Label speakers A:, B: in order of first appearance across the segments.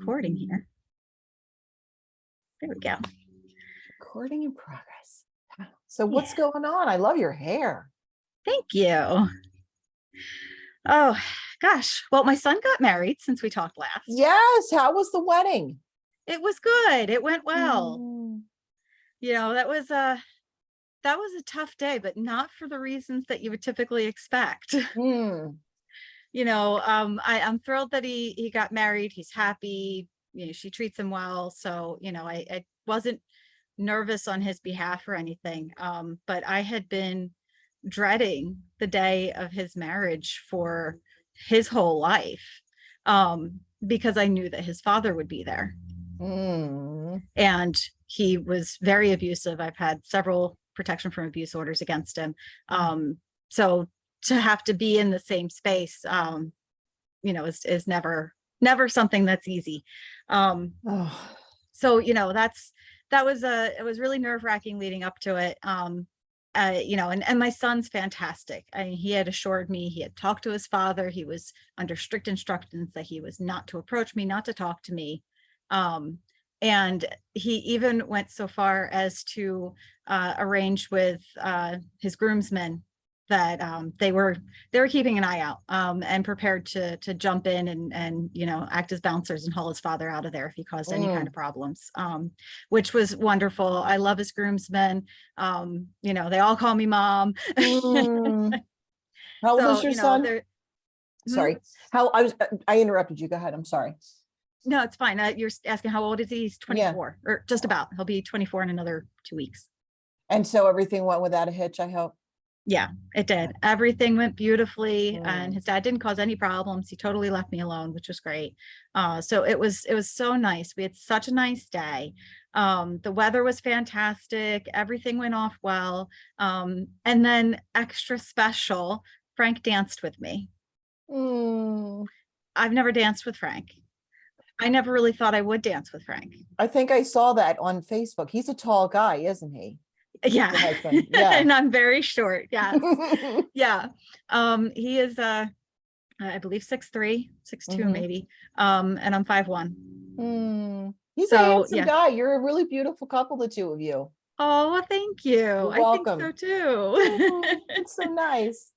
A: Recording here. There we go.
B: Recording in progress. So what's going on? I love your hair.
A: Thank you. Oh, gosh. Well, my son got married since we talked last.
B: Yes. How was the wedding?
A: It was good. It went well.
B: Mm.
A: That was a tough day, but not for the reasons that you would typically expect.
B: Mm.
A: I'm thrilled that he got married. He's happy. She treats him well. So, I wasn't nervous on his behalf or anything. But I had been dreading the day of his marriage for his whole life, because I knew that his father would be there.
B: Mm.
A: And he was very abusive. I've had several protection from abuse orders against him. So to have to be in the same space, is never something that's easy. So, it was really nerve-wracking leading up to it. And my son's fantastic. He had assured me, he had talked to his father. He was under strict instructions that he was not to approach me, not to talk to me. And he even went so far as to arrange with his groomsmen that they were keeping an eye out and prepared to jump in and act as bouncers and haul his father out of there if he caused any kind of problems, which was wonderful. I love his groomsmen. They all call me mom.
B: How old is your son? Sorry. I interrupted you. Go ahead. I'm sorry.
A: No, it's fine. You're asking how old is he? He's 24, or just about. He'll be 24 in another 2 weeks. And
B: so everything went without a hitch, I hope.
A: Yeah, it did. Everything went beautifully, and his dad didn't cause any problems. He totally left me alone, which was great. So it was so nice. We had such a nice day. The weather was fantastic. Everything went off well. And then extra special, Frank danced with me. I've never danced with Frank. I never really thought I would dance with Frank.
B: I think I saw that on Facebook. He's a tall guy, isn't he?
A: Yeah. Yeah. And I'm very short. Yes. Yeah. He is I believe 6'3", 6'2", maybe. And I'm 5'1".
B: He's a handsome guy. You're a really beautiful couple, the two of you.
A: Oh, well, thank you.
B: You're welcome.
A: I think so too.
B: It's so nice.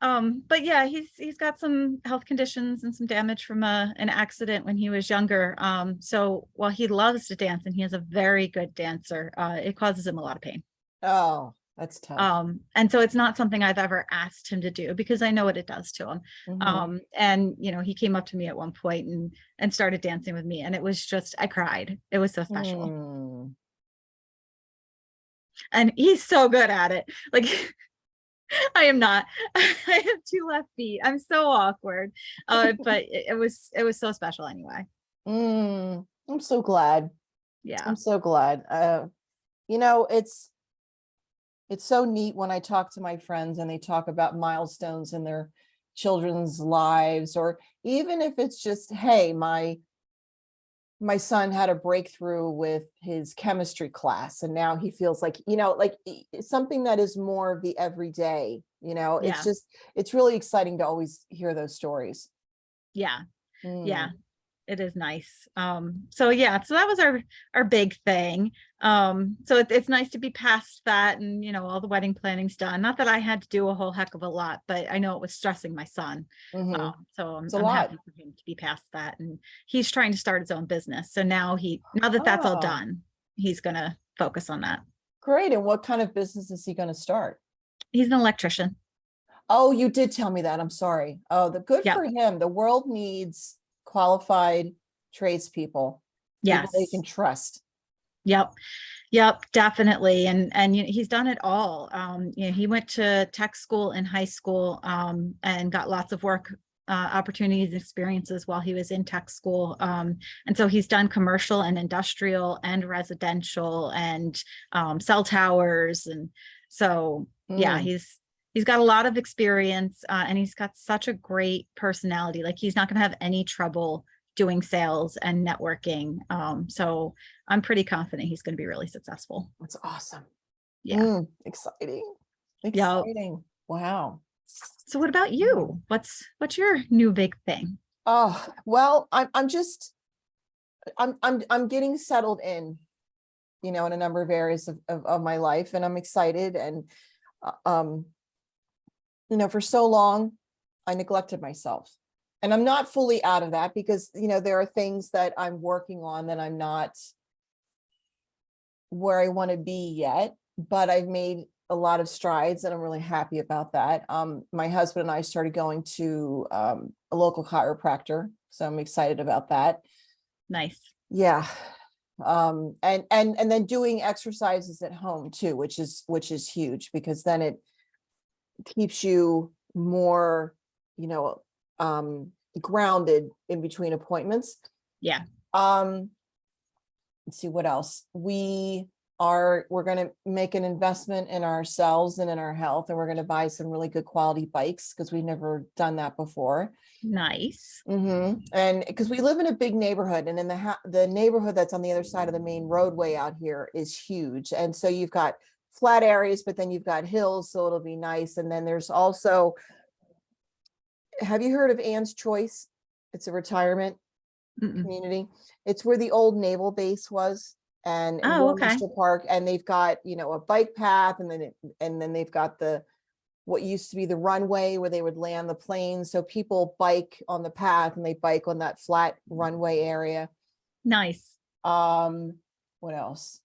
A: But yeah, he's got some health conditions and some damage from an accident when he was younger. So while he loves to dance and he is a very good dancer, it causes him a lot of pain.
B: Oh, that's tough.
A: And so it's not something I've ever asked him to do because I know what it does to him. And he came up to me at one point and started dancing with me, and it was just, I cried. It was so special. And he's so good at it. Like, I am not. I have 2 left feet. I'm so awkward. But it was so special anyway.
B: I'm so glad.
A: Yeah.
B: I'm so glad. It's so neat when I talk to my friends and they talk about milestones in their children's lives, or even if it's just, hey, my son had a breakthrough with his chemistry class and now he feels like, like something that is more of the everyday, it's really exciting to always hear those stories.
A: Yeah. Yeah. It is nice. So that was our big thing. So it's nice to be past that, and all the wedding planning's done. Not that I had to do a whole heck of a lot, but I know it was stressing my son. So I'm happy for him to be past that, and he's trying to start his own business. So now that that's all done, he's gonna focus on that.
B: Great. And what kind of business is he gonna start?
A: He's an electrician.
B: Oh, you did tell me that. I'm sorry. Oh, good for him. The world needs qualified tradespeople.
A: Yes,
B: they can trust.
A: Yep, definitely. And he's done it all. He went to tech school in high school, and got lots of work opportunities and experiences while he was in tech school. And so he's done commercial and industrial and residential and cell towers. And so he's got a lot of experience, and he's got such a great personality. Like, he's not going to have any trouble doing sales and networking. So I'm pretty confident he's going to be really successful.
B: That's awesome.
A: Yeah.
B: Exciting.
A: Yep.
B: Wow.
A: So what about you? What's your new big thing?
B: Oh, well, I'm just, I'm getting settled in, in a number of areas of my life, and I'm excited. And um, for so long, I neglected myself. And I'm not fully out of that because, there are things that I'm working on that I'm not where I want to be yet, but I've made a lot of strides and I'm really happy about that. My husband and I started going to a local chiropractor, so I'm excited about that.
A: Nice.
B: Yeah. And then doing exercises at home too, which is huge, because then it keeps you more, grounded in between appointments.
A: Yeah.
B: Let's see what else. We're going to make an investment in ourselves and in our health, and we're going to buy some really good quality bikes because we've never done that before.
A: Nice.
B: And because we live in a big neighborhood, and in the neighborhood that's on the other side of the main roadway out here is huge. And so you've got flat areas, but then you've got hills, so it'll be nice. And then there's also, have you heard of Ann's Choice? It's a retirement community. It's where the old naval base was, and in Warminster Park, and they've got, a bike path, and then they've got what used to be the runway where they would land the planes. So people bike on the path and they bike on that flat runway area.
A: Nice.
B: What else?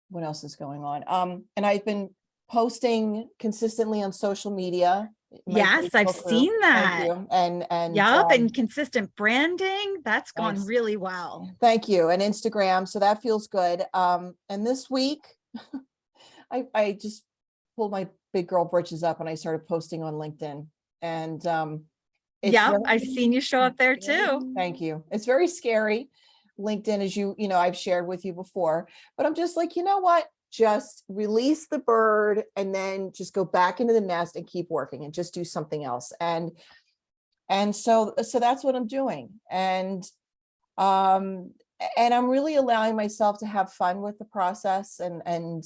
B: What else is going on? And I've been posting consistently on social media.
A: Yes, I've seen that.
B: Thank you. And
A: and consistent branding. That's gone really well.
B: Thank you. And Instagram. So that feels good. And this week I just pulled my big girl britches up and I started posting on LinkedIn. And
A: I've seen you show up there too.
B: Thank you. It's very scary. LinkedIn, as I've shared with you before, but I'm just like, you know what? Just release the bird and then just go back into the nest and keep working and just do something else. And so that's what I'm doing. And I'm really allowing myself to have fun with the process, and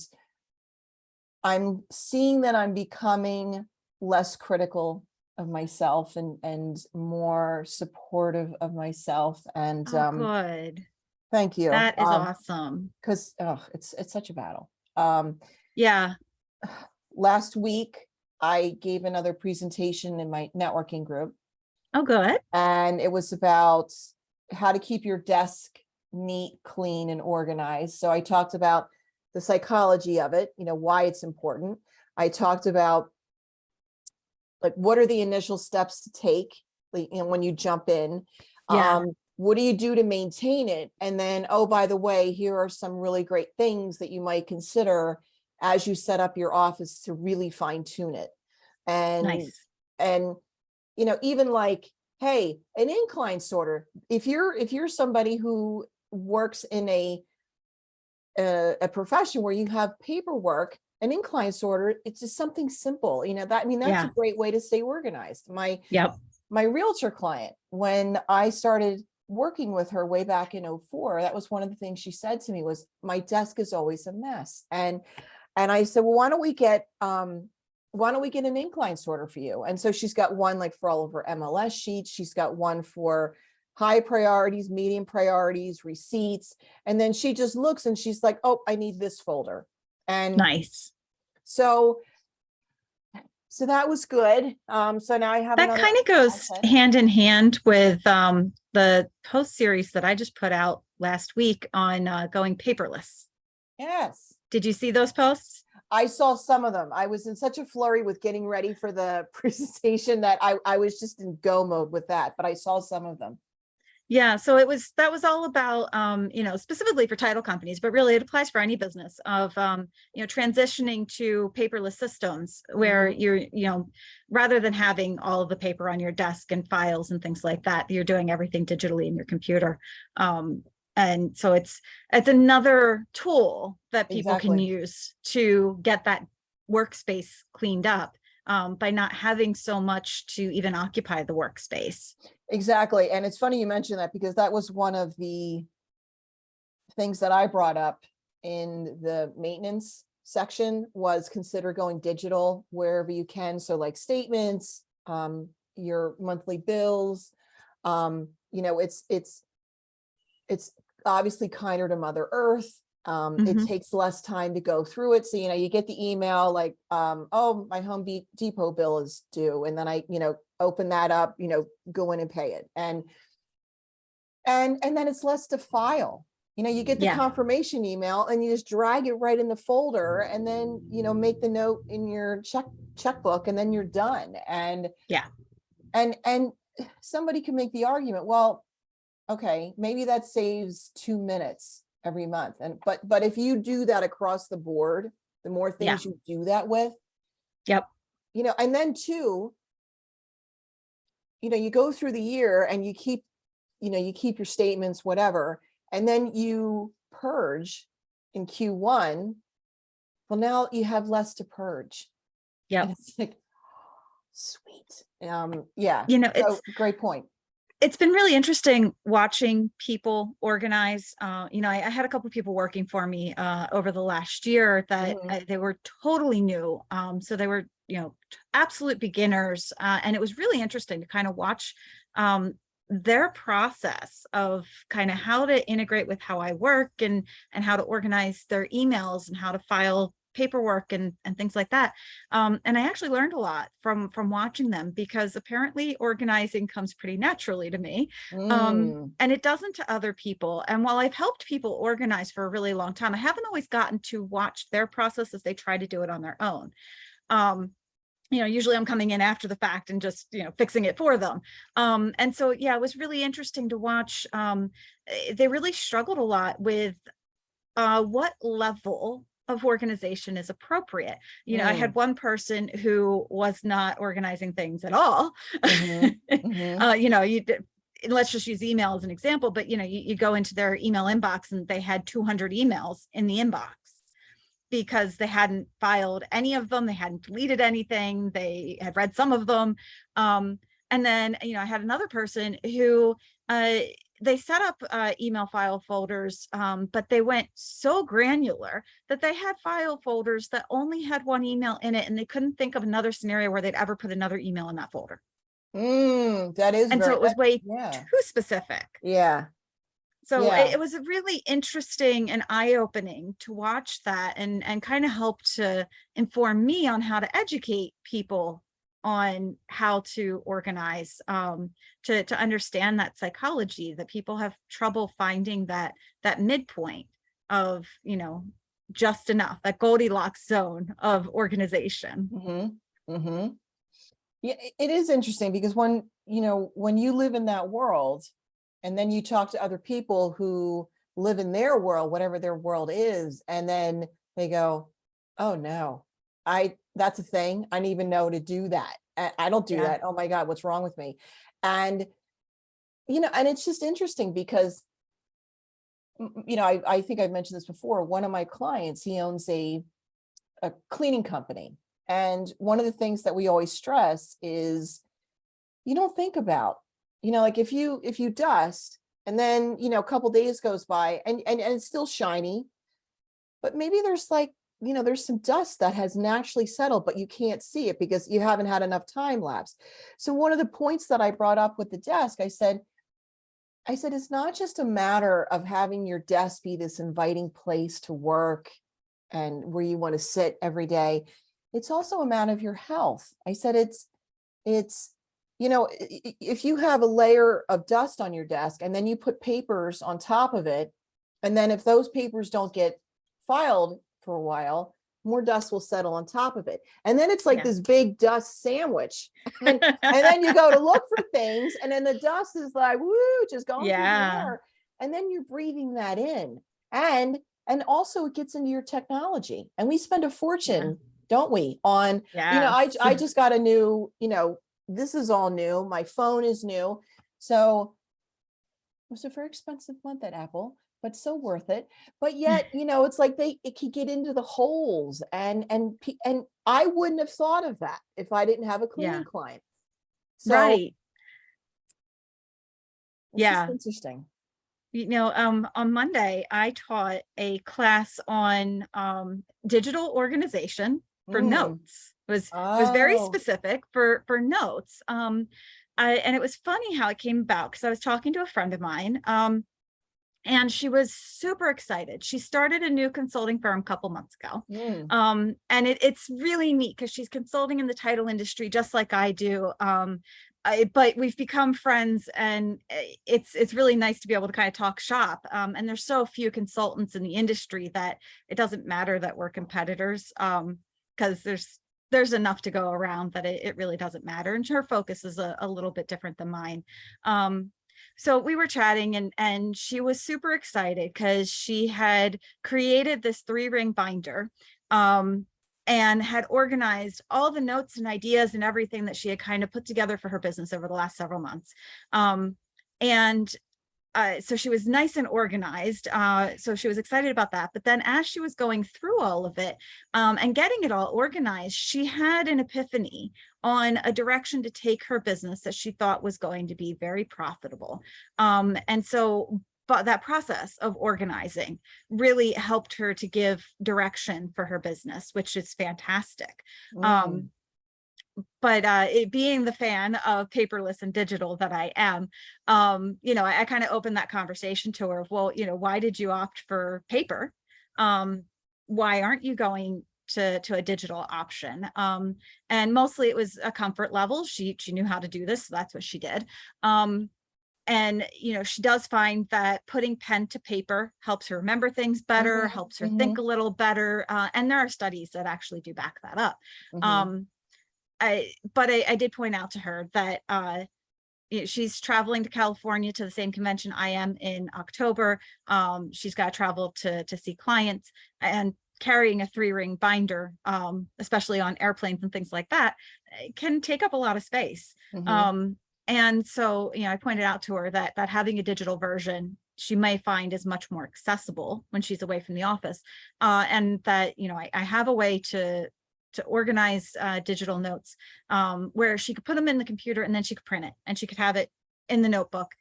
B: I'm seeing that I'm becoming less critical of myself and more supportive of myself. And
A: good.
B: Thank you.
A: That is awesome.
B: Because it's such a battle.
A: Yeah.
B: Last week, I gave another presentation in my networking group.
A: Oh, good.
B: And it was about how to keep your desk neat, clean, and organized. So I talked about the psychology of it, why it's important. I talked about like, what are the initial steps to take, when you jump in?
A: Yeah.
B: What do you do to maintain it? And then, oh, by the way, here are some really great things that you might consider as you set up your office to really fine tune it. And,
A: nice.
B: And, even like, hey, an incline sorter, if you're somebody who works in a profession where you have paperwork, an incline sorter, it's just something simple, that's a great way to stay organized. My realtor client, when I started working with her way back in 2004, that was one of the things she said to me was, my desk is always a mess. And I said, well, why don't we get an incline sorter for you? And so she's got one like for all of her MLS sheets. She's got one for high priorities, medium priorities, receipts. And then she just looks and she's like, oh, I need this folder. And
A: nice.
B: So that was good. So now I have
A: that kind of goes hand in hand with the post series that I just put out last week on going paperless.
B: Yes.
A: Did you see those posts?
B: I saw some of them. I was in such a flurry with getting ready for the presentation that I was just in go mode with that, but I saw some of them.
A: Yeah, so that was all about specifically for title companies, but really it applies for any business of transitioning to paperless systems where you're rather than having all of the paper on your desk and files and things like that, you're doing everything digitally in your computer. And so it's another tool that people can use to get that workspace cleaned up by not having so much to even occupy the workspace.
B: Exactly. And it's funny you mentioned that, because that was one of the things that I brought up in the maintenance section, was consider going digital wherever you can. So like statements, your monthly bills, it's obviously kinder to Mother Earth. It
A: Mhm.
B: takes less time to go through it. So, you get the email like, oh, my Home Depot bill is due. And then I, open that up, go in and pay it. And then it's less to file. You get the
A: Yeah.
B: confirmation email and you just drag it right in the folder and then, make the note in your checkbook and then you're done.
A: Yeah.
B: And somebody can make the argument, well, okay, maybe that saves 2 minutes every month. But if you do that across the board, the more
A: Yeah.
B: things you do that with,
A: Yep.
B: and then too, you go through the year and you keep your statements, whatever, and then you purge in Q1. Well, now you have less to purge. And
A: Yep.
B: it's like, sweet. Yeah.
A: It's
B: So great point.
A: it's been really interesting watching people organize. I had a couple of people working for me over the last year that they were totally new. So they were, absolute beginners. And it was really interesting to kind of watch their process of kind of how to integrate with how I work and how to organize their emails and how to file paperwork and things like that. And I actually learned a lot from watching them, because apparently organizing comes pretty naturally to me. And it doesn't to other people. And while I've helped people organize for a really long time, I haven't always gotten to watch their process as they try to do it on their own. Usually I'm coming in after the fact and just, fixing it for them. And so, yeah, it was really interesting to watch. They really struggled a lot with what level of organization is appropriate. I had one person who was not organizing things at all. Let's just use email as an example, but you go into their email inbox and they had 200 emails in the inbox because they hadn't filed any of them. They hadn't deleted anything. They had read some of them. And then, I had another person who, they set up email file folders, but they went so granular that they had file folders that only had one email in it, and they couldn't think of another scenario where they'd ever put another email in that folder.
B: That is
A: And so it was way
B: yeah.
A: too specific.
B: Yeah.
A: So
B: Yeah.
A: it was really interesting and eye-opening to watch that and kind of help to inform me on how to educate people on how to organize, to understand that psychology, that people have trouble finding that midpoint of, just enough, that Goldilocks zone of organization.
B: Yeah, it is interesting because when you live in that world and then you talk to other people who live in their world, whatever their world is, and then they go, oh no, that's a thing. I didn't even know to do that. I don't do that. Oh my God, what's wrong with me? And, and it's just interesting because, I think I've mentioned this before. One of my clients, he owns a cleaning company. And one of the things that we always stress is you don't think about, like if you dust and then, a couple days goes by and it's still shiny, but maybe there's there's some dust that has naturally settled, but you can't see it because you haven't had enough time lapse. So one of the points that I brought up with the desk, I said, it's not just a matter of having your desk be this inviting place to work and where you want to sit every day. It's also a matter of your health. I said, it's, if you have a layer of dust on your desk and then you put papers on top of it, and then if those papers don't get filed for a while, more dust will settle on top of it. And then it's like this big dust sandwich. And then you go to look for things and then the dust is like, woo, just going through the air. And then you're breathing that in. And also it gets into your technology. And we spend a fortune, don't we, on, I just got a new, this is all new. My phone is new. So it was a very expensive month at Apple, but so worth it. But yet, it's like it can get into the holes and I wouldn't have thought of that if I didn't have a cleaning client. So
A: right.
B: It's just interesting.
A: On Monday, I taught a class on digital organization for notes. It was very specific for notes. And it was funny how it came about because I was talking to a friend of mine And she was super excited. She started a new consulting firm a couple months ago.
B: Mm.
A: And it's really neat because she's consulting in the title industry, just like I do. But we've become friends, and it's really nice to be able to kind of talk shop. And there's so few consultants in the industry that it doesn't matter that we're competitors, because there's enough to go around that it really doesn't matter. And her focus is a little bit different than mine. So we were chatting, and she was super excited because she had created this 3-ring binder, and had organized all the notes and ideas and everything that she had kind of put together for her business over the last several months. And so she was nice and organized. So she was excited about that. But then as she was going through all of it, and getting it all organized, she had an epiphany on a direction to take her business that she thought was going to be very profitable. And so, but that process of organizing really helped her to give direction for her business, which is fantastic.
B: Mm.
A: But it being the fan of paperless and digital that I am, I kind of opened that conversation to her of, well, why did you opt for paper? Why aren't you going to a digital option? And mostly it was a comfort level. She knew how to do this, so that's what she did. And she does find that putting pen to paper helps her remember things better,
B: Mhm,
A: helps her think
B: mhm,
A: a little better. And there are studies that actually do back that up.
B: mhm,
A: Um, I did point out to her that she's traveling to California to the same convention I am in October. She's got to travel to see clients, and carrying a 3-ring binder, especially on airplanes and things like that, can take up a lot of space.
B: mhm.
A: And so, I pointed out to her that having a digital version she may find is much more accessible when she's away from the office, and that I have a way to organize digital notes, where she could put them in the computer and then she could print it and she could have it in the notebook,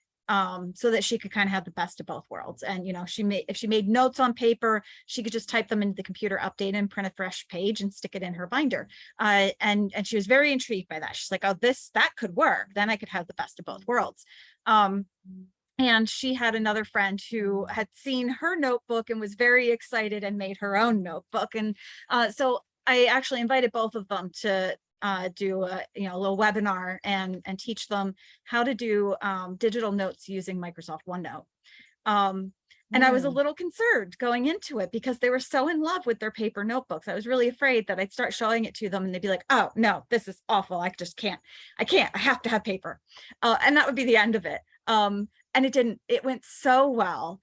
A: so that she could kind of have the best of both worlds. And if she made notes on paper, she could just type them into the computer, update and print a fresh page and stick it in her binder. And she was very intrigued by that. She's like, oh, that could work. Then I could have the best of both worlds. And she had another friend who had seen her notebook and was very excited and made her own notebook. And so I actually invited both of them to do a little webinar and teach them how to do digital notes using Microsoft OneNote. And I was a
B: Mm.
A: little concerned going into it because they were so in love with their paper notebooks. I was really afraid that I'd start showing it to them and they'd be like, oh no, this is awful. I just can't. I have to have paper. And that would be the end of it. And it didn't. It went so well.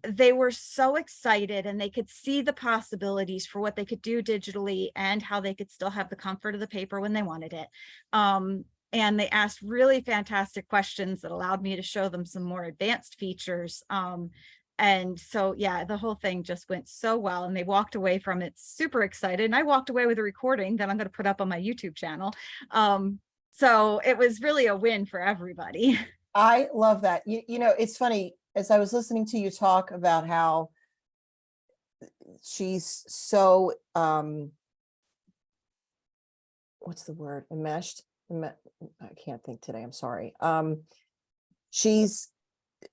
A: They were so excited and they could see the possibilities for what they could do digitally and how they could still have the comfort of the paper when they wanted it. And they asked really fantastic questions that allowed me to show them some more advanced features. And so, yeah, the whole thing just went so well and they walked away from it super excited. And I walked away with a recording that I'm going to put up on my YouTube channel. So it was really a win for everybody.
B: I love that. It's funny, as I was listening to you talk about how she's so, what's the word? Enmeshed. I can't think today. I'm sorry. She's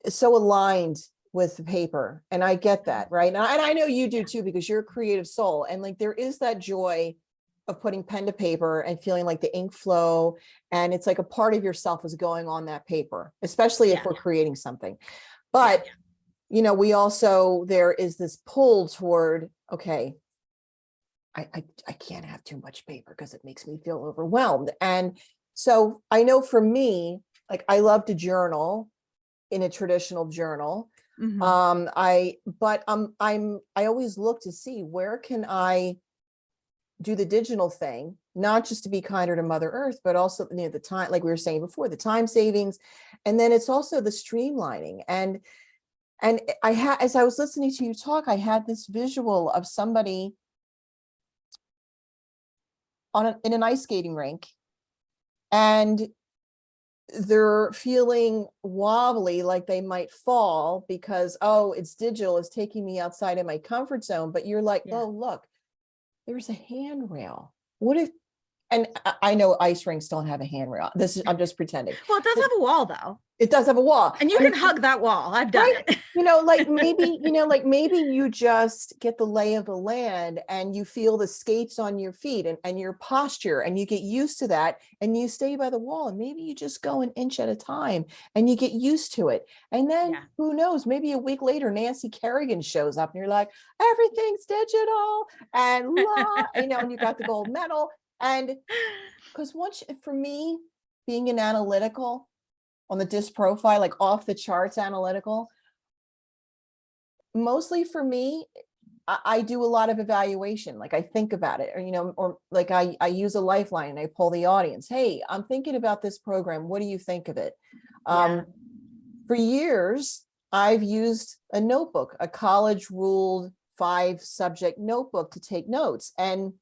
B: so aligned with the paper, and I get that, right? And I know you do too, because you're a creative soul, and like there is that joy of putting pen to paper and feeling like the ink flow, and it's like a part of yourself is going on that paper, especially if
A: Yeah.
B: we're creating something.
A: Yeah.
B: But we also, there is this pull toward, okay, I can't have too much paper because it makes me feel overwhelmed. And so I know for me, like I love to journal in a traditional journal.
A: Mhm.
B: I always look to see where can I do the digital thing, not just to be kinder to Mother Earth, but also the time, like we were saying before, the time savings. And then it's also the streamlining. And as I was listening to you talk, I had this visual of somebody in an ice skating rink, and they're feeling wobbly, like they might fall because, oh, it's digital, it's taking me outside of my comfort zone. But you're like,
A: Yeah.
B: oh, look, there's a handrail. What if And I know ice rinks don't have a handrail. I'm just pretending.
A: Well, it does have a wall though.
B: It does have a wall.
A: And you can hug that wall. I've done
B: Right.
A: it.
B: Maybe you just get the lay of the land and you feel the skates on your feet and your posture, and you get used to that, and you stay by the wall, and maybe you just go an inch at a time and you get used to it. And then
A: Yeah.
B: who knows, maybe a week later, Nancy Kerrigan shows up and you're like, everything's digital and and you got the gold medal. And because for me, being an analytical on the DISC profile, like off the charts analytical, mostly for me, I do a lot of evaluation. Like I think about it, or like I use a lifeline and I pull the audience. Hey, I'm thinking about this program. What do you think of it?
A: Yeah.
B: For years, I've used a notebook, a college ruled 5-subject notebook to take notes. And,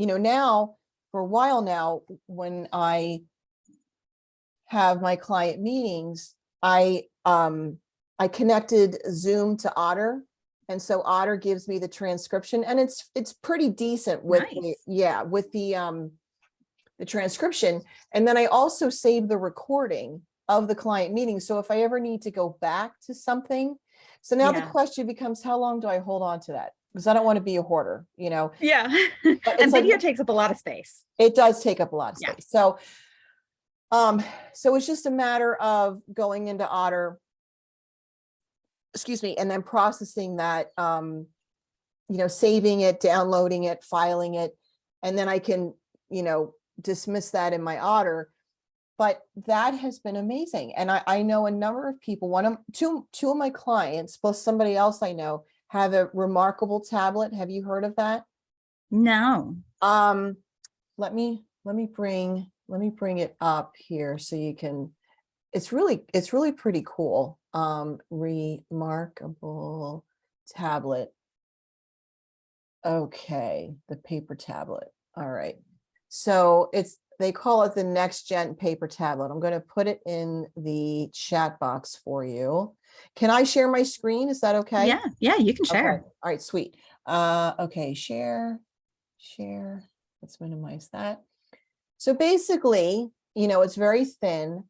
B: now for a while now, when I have my client meetings, I connected Zoom to Otter. And so Otter gives me the transcription, and it's pretty decent with
A: Nice.
B: the transcription. And then I also save the recording of the client meeting. So if I ever need to go back to something, so now the
A: Yeah.
B: question becomes, how long do I hold on to that? Because I don't want to be a hoarder,
A: Yeah.
B: But
A: And
B: it's like,
A: video takes up a lot of space.
B: it does take up a lot of
A: Yeah.
B: space. So it's just a matter of going into Otter, excuse me, and then processing that, saving it, downloading it, filing it, and then I can, dismiss that in my Otter. But that has been amazing. And I know a number of people, two of my clients, plus somebody else I know, have a remarkable tablet. Have you heard of that?
A: No.
B: Let me bring it up here so you can, it's really pretty cool. Remarkable tablet. Okay, the paper tablet. All right. So they call it the next gen paper tablet. I'm going to put it in the chat box for you. Can I share my screen? Is that okay?
A: Yeah. Yeah. You can share.
B: Okay. All right, sweet. Okay, share. Let's minimize that. So basically, it's very thin,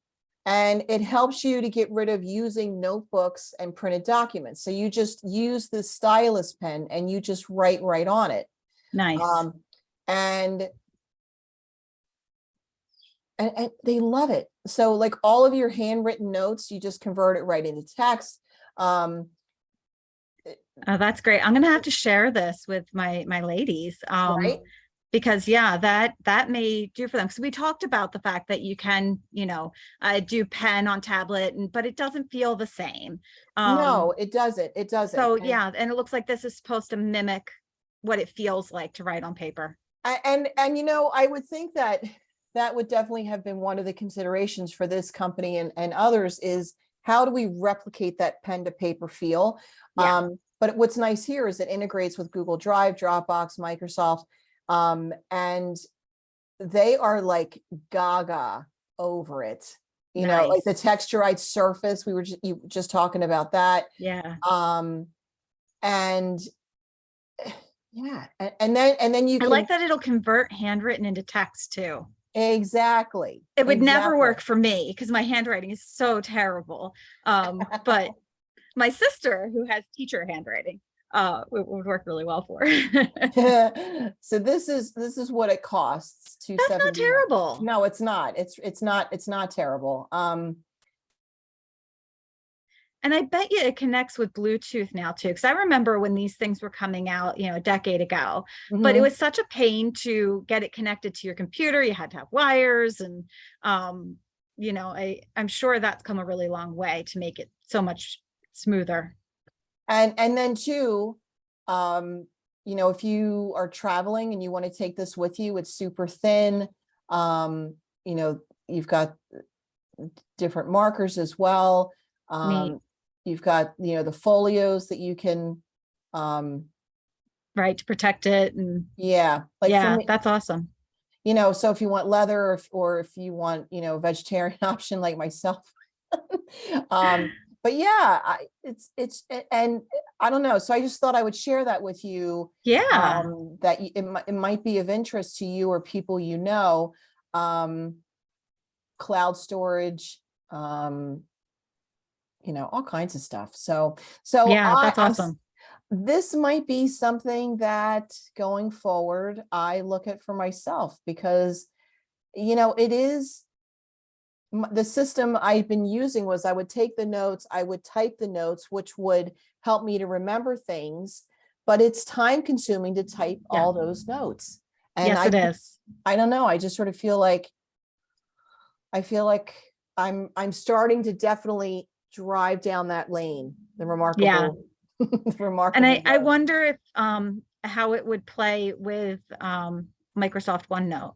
B: and it helps you to get rid of using notebooks and printed documents. So you just use the stylus pen and you just write right on it.
A: Nice.
B: And they love it. So like all of your handwritten notes, you just convert it right into text.
A: Oh, that's great. I'm going to have to share this with my ladies.
B: Right.
A: Because that may do for them. Because we talked about the fact that you can, do pen on tablet, but it doesn't feel the same.
B: No, it doesn't. It doesn't.
A: So yeah, and it looks like this is supposed to mimic what it feels like to write on paper.
B: And I would think that would definitely have been one of the considerations for this company and others, is how do we replicate that pen to paper feel?
A: Yeah.
B: But what's nice here is it integrates with Google Drive, Dropbox, Microsoft. And they are like gaga over it, like the texturized surface. We were just talking about that.
A: Yeah.
B: And yeah, and then you
A: I like that it'll convert handwritten into text too.
B: Exactly.
A: It would never work for me because my handwriting is so terrible. But my sister, who has teacher handwriting, would work really well for.
B: So this is what it costs.
A: That's not terrible.
B: No, it's not. It's not terrible.
A: And I bet you it connects with Bluetooth now too, because I remember when these things were coming out, a decade ago, but it was such a pain to get it connected to your computer. You had to have wires, and I'm sure that's come a really long way to make it so much smoother.
B: And then too, if you are traveling and you want to take this with you, it's super thin. You've got different markers as well. You've got, the folios that you can,
A: right, to protect it. And
B: yeah,
A: that's awesome.
B: So if you want leather, or if you want, a vegetarian option like myself, but yeah, and I don't know. So I just thought I would share that with you.
A: Yeah.
B: That it might be of interest to you or people you know. Cloud storage, all kinds of stuff. So
A: Yeah, that's awesome.
B: this might be something that going forward I look at for myself, because it is the system I've been using. Was I would take the notes, I would type the notes, which would help me to remember things, but it's time consuming to type
A: Yeah.
B: all those notes. And
A: Yes, it is.
B: I don't know, I just sort of feel like I'm starting to definitely drive down that lane, the
A: Yeah.
B: remarkable the
A: And
B: remarkable
A: I
B: road.
A: wonder if how it would play with Microsoft OneNote.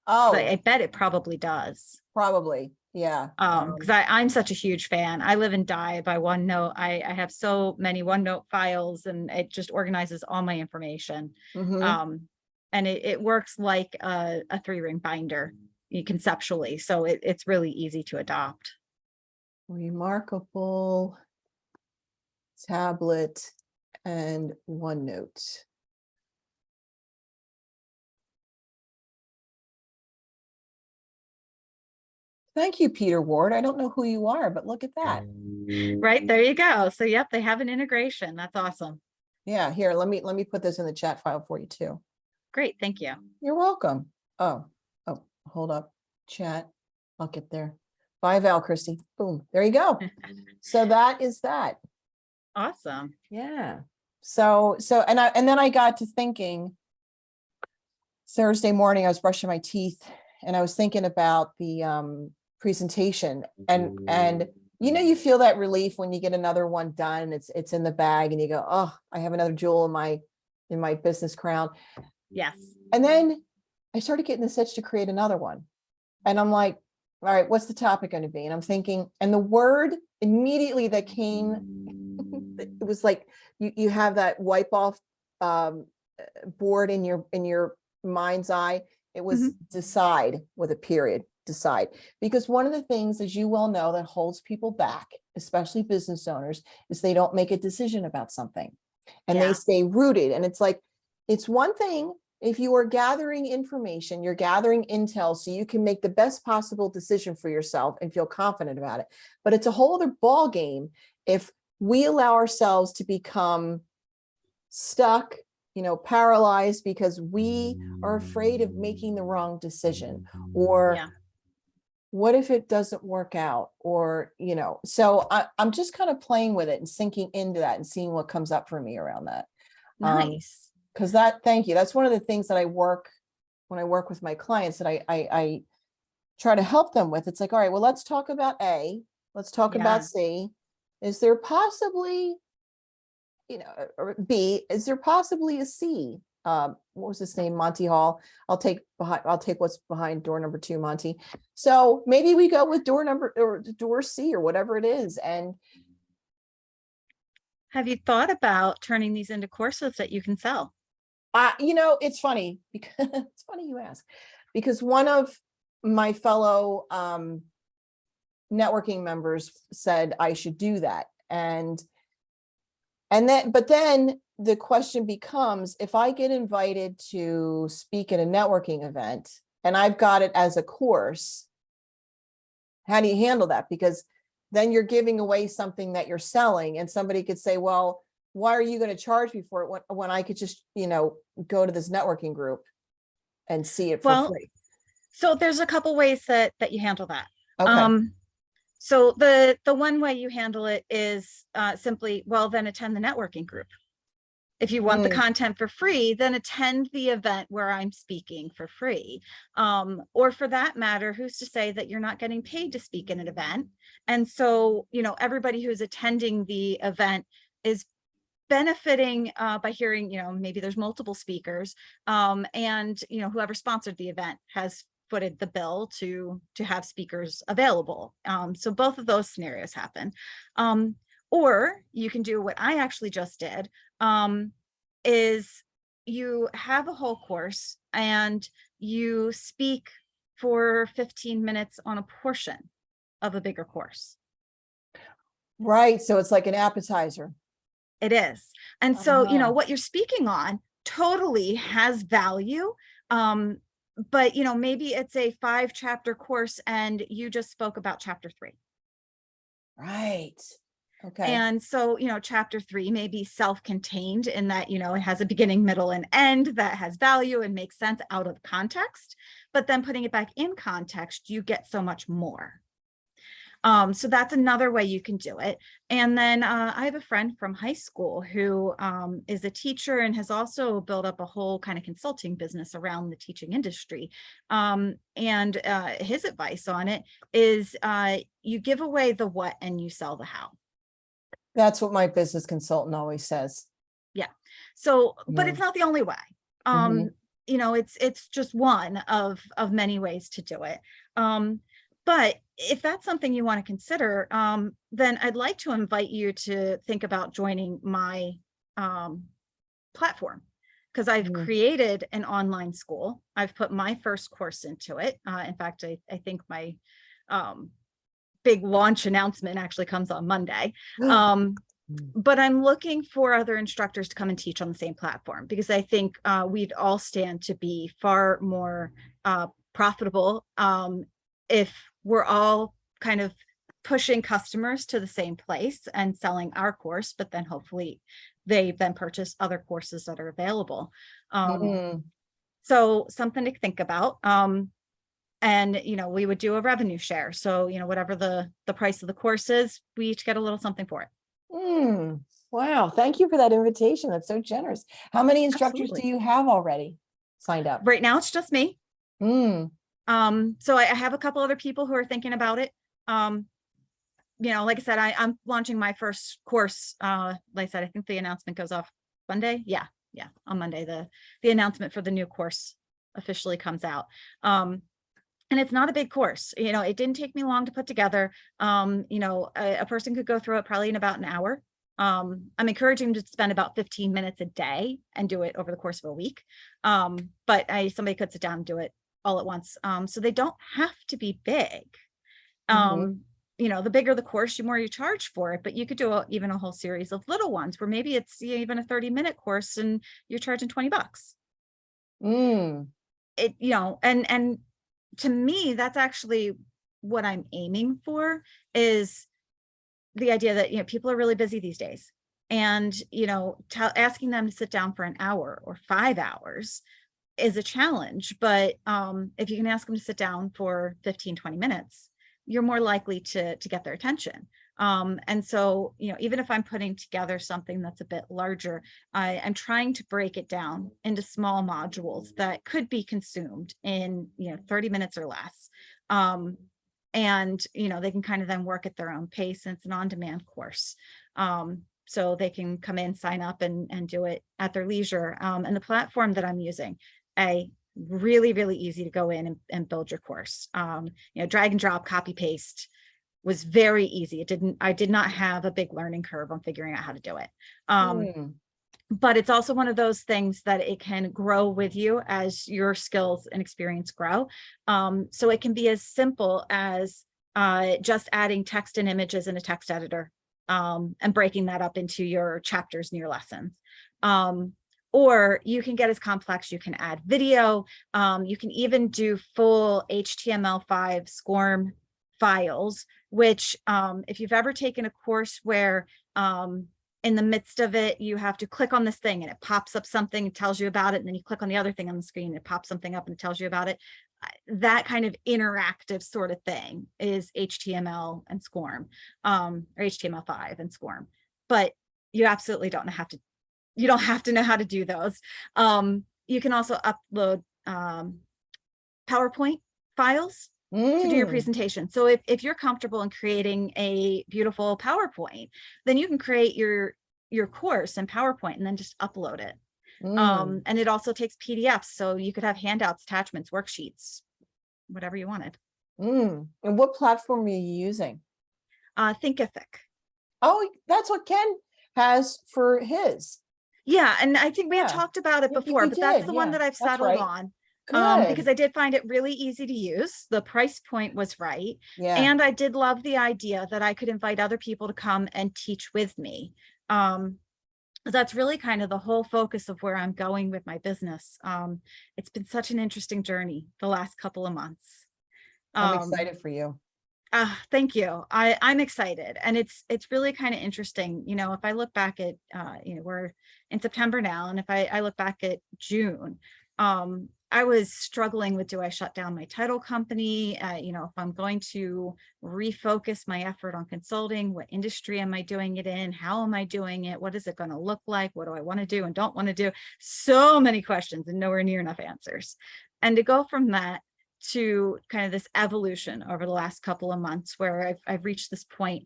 A: Because I
B: Oh,
A: bet it probably does.
B: probably. Yeah.
A: Because I'm such a huge fan. I live and die by OneNote. I have so many OneNote files, and it just organizes all my information.
B: Mhm.
A: Um, and it works like a 3-ring binder conceptually. So it's really easy to adopt.
B: Remarkable tablet and OneNote. Thank you, Peter Ward. I don't know who you are, but look at that.
A: Right, there you go. So yep, they have an integration. That's awesome.
B: Yeah, here, let me put this in the chat file for you too.
A: Great, thank you.
B: You're welcome. Oh, hold up. Chat. I'll get there. Bye, Val, Kristy. Boom. There you go. So that is that.
A: Awesome.
B: Yeah. So and then I got to thinking Thursday morning, I was brushing my teeth and I was thinking about the presentation, and you feel that relief when you get another one done. It's in the bag and you go, oh, I have another jewel in my business crown.
A: Yes.
B: And then I started getting the itch to create another one. And I'm like, all right, what's the topic going to be? And I'm thinking, and the word immediately that came, it was like you have that wipe off board in your mind's eye. It was
A: Mhm.
B: decide with a period, decide. Because one of the things, as you well know, that holds people back, especially business owners, is they don't make a decision about something and they
A: Yeah.
B: stay rooted. And it's like, it's one thing if you are gathering information, you're gathering intel so you can make the best possible decision for yourself and feel confident about it. But it's a whole other ball game if we allow ourselves to become stuck, paralyzed because we are afraid of making the wrong decision, or
A: Yeah.
B: what if it doesn't work out, or so I'm just kind of playing with it and sinking into that and seeing what comes up for me around that.
A: Nice.
B: Because thank you, that's one of the things that when I work with my clients, that I try to help them with. It's like, all right, well, let's talk about A, let's talk about
A: Yeah.
B: C. Is there possibly, or B, is there possibly a C? What was his name? Monty Hall. I'll take what's behind door number 2, Monty. So maybe we go with door C or whatever it is. And
A: Have you thought about turning these into courses that you can sell?
B: it's funny because it's funny you ask, because one of my fellow networking members said I should do that. But then the question becomes, if I get invited to speak at a networking event and I've got it as a course, how do you handle that? Because then you're giving away something that you're selling, and somebody could say, well, why are you going to charge me for it when I could just, go to this networking group and see it for
A: Well,
B: free?
A: so there's a couple ways that you handle that.
B: Okay.
A: So the one way you handle it is simply, well, then attend the networking group. If you want the content for free, then attend the event where I'm speaking for free. Or for that matter, who's to say that you're not getting paid to speak in an event? And so, everybody who's attending the event is benefiting by hearing, maybe there's multiple speakers, and whoever sponsored the event has footed the bill to have speakers available. So both of those scenarios happen. Or you can do what I actually just did, is you have a whole course and you speak for 15 minutes on a portion of a bigger course.
B: Right. So it's like an appetizer.
A: It is. And so, what you're speaking on totally has value. But, maybe it's a 5-chapter course and you just spoke about chapter 3.
B: Right. Okay.
A: And so, chapter 3 may be self-contained in that, it has a beginning, middle, and end that has value and makes sense out of context, but then putting it back in context, you get so much more. So that's another way you can do it. And then I have a friend from high school who is a teacher and has also built up a whole kind of consulting business around the teaching industry. And his advice on it is you give away the what and you sell the how.
B: That's what my business consultant always says.
A: Yeah. So, but it's not the only way. It's just one of many ways to do it. But if that's something you want to consider, then I'd like to invite you to think about joining my platform, because I've created an online school. I've put my first course into it. In fact, I think my big launch announcement actually comes on Monday. But I'm looking for other instructors to come and teach on the same platform, because I think we'd all stand to be far more profitable if we're all kind of pushing customers to the same place and selling our course, but then hopefully they then purchase other courses that are available. So something to think about. And, we would do a revenue share. So, whatever the price of the course is, we each get a little something for it.
B: Wow. Thank you for that invitation. That's so generous. How many instructors
A: Absolutely.
B: do you have already signed up?
A: Right now, it's just me. So I have a couple other people who are thinking about it. Like I said, I'm launching my first course. Like I said, I think the announcement goes off Monday. Yeah. On Monday, the announcement for the new course officially comes out. And it's not a big course. It didn't take me long to put together. A person could go through it probably in about an hour. I'm encouraging them to spend about 15 minutes a day and do it over the course of a week. But somebody could sit down and do it all at once. So they don't have to be big. The bigger the course, the more you charge for it, but you could do even a whole series of little ones where maybe it's even a 30-minute course and you're charging $20. And to me, that's actually what I'm aiming for, is the idea that, people are really busy these days, and, asking them to sit down for an hour or 5 hours is a challenge. But if you can ask them to sit down for 15-20 minutes, you're more likely to get their attention. And so, even if I'm putting together something that's a bit larger, I'm trying to break it down into small modules that could be consumed in, 30 minutes or less. And, they can kind of then work at their own pace, and it's an on-demand course. So they can come in, sign up and do it at their leisure. And the platform that I'm using, really, really easy to go in and build your course. Drag and drop, copy, paste was very easy. I did not have a big learning curve on figuring out how to do it. But it's also one of those things that it can grow with you as your skills and experience grow. So it can be as simple as just adding text and images in a text editor, and breaking that up into your chapters and your lessons. Or you can get as complex, you can add video. You can even do full HTML5 SCORM files, which if you've ever taken a course where in the midst of it, you have to click on this thing and it pops up something and tells you about it. And then you click on the other thing on the screen and it pops something up and it tells you about it. That kind of interactive sort of thing is HTML and SCORM, or HTML5 and SCORM. But you absolutely don't have to know how to do those. You can also upload PowerPoint files to do your presentation. So if you're comfortable in creating a beautiful PowerPoint, then you can create your course in PowerPoint and then just upload it. And it also takes PDFs, so you could have handouts, attachments, worksheets, whatever you wanted.
B: And what platform are you using?
A: Thinkific.
B: Oh, that's what Ken has for his.
A: Yeah, and I think we had talked about it before, but that's the one that I've settled on. Because I did find it really easy to use. The price point was right. And I did love the idea that I could invite other people to come and teach with me. That's really kind of the whole focus of where I'm going with my business. It's been such an interesting journey the last couple of months.
B: I'm
A: Um,
B: excited for you.
A: Thank you. I'm excited, and it's really kind of interesting. You know, if I look back at, we're in September now, and if I look back at June, I was struggling with, do I shut down my title company? If I'm going to refocus my effort on consulting, what industry am I doing it in? How am I doing it? What is it going to look like? What do I want to do and don't want to do? So many questions and nowhere near enough answers. And to go from that to kind of this evolution over the last couple of months where I've reached this point,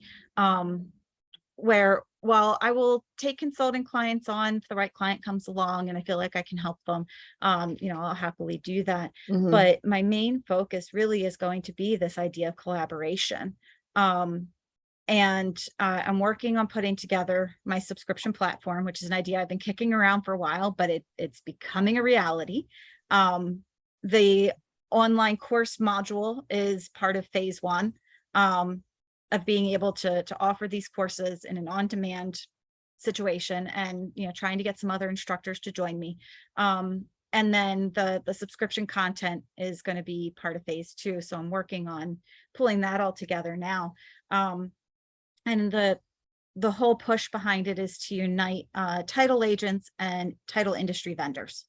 A: where while I will take consulting clients on if the right client comes along and I feel like I can help them, I'll happily do that.
B: Mhm.
A: But my main focus really is going to be this idea of collaboration. And I'm working on putting together my subscription platform, which is an idea I've been kicking around for a while, but it's becoming a reality. The online course module is part of phase one, of being able to offer these courses in an on-demand situation, and trying to get some other instructors to join me. And then the subscription content is going to be part of phase two. So I'm working on pulling that all together now. And the whole push behind it is to unite title agents and title industry vendors,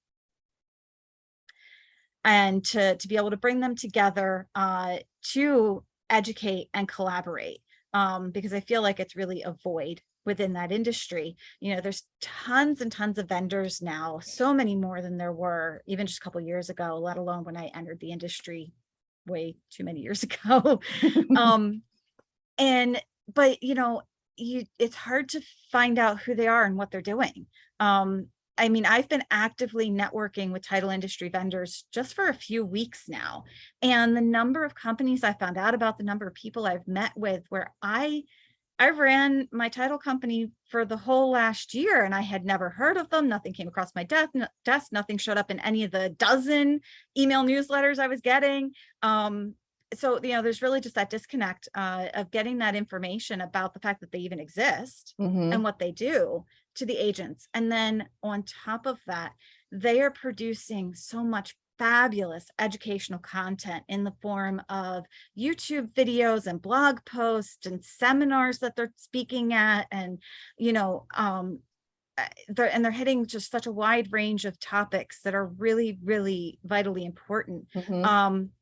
A: and to be able to bring them together to educate and collaborate, because I feel like it's really a void within that industry. There's tons and tons of vendors now, so many more than there were even just a couple of years ago, let alone when I entered the industry way too many years ago. um, and but it's hard to find out who they are and what they're doing. I mean, I've been actively networking with title industry vendors just for a few weeks now, and the number of companies I found out about, the number of people I've met with, where I ran my title company for the whole last year and I had never heard of them. Nothing came across my desk. Nothing showed up in any of the dozen email newsletters I was getting. So there's really just that disconnect of getting that information about the fact that they even exist and
B: Mhm.
A: what they do to the agents. And then on top of that, they are producing so much fabulous educational content in the form of YouTube videos and blog posts and seminars that they're speaking at. And, they're hitting just such a wide range of topics that are really, really vitally important.
B: Mhm.
A: Um,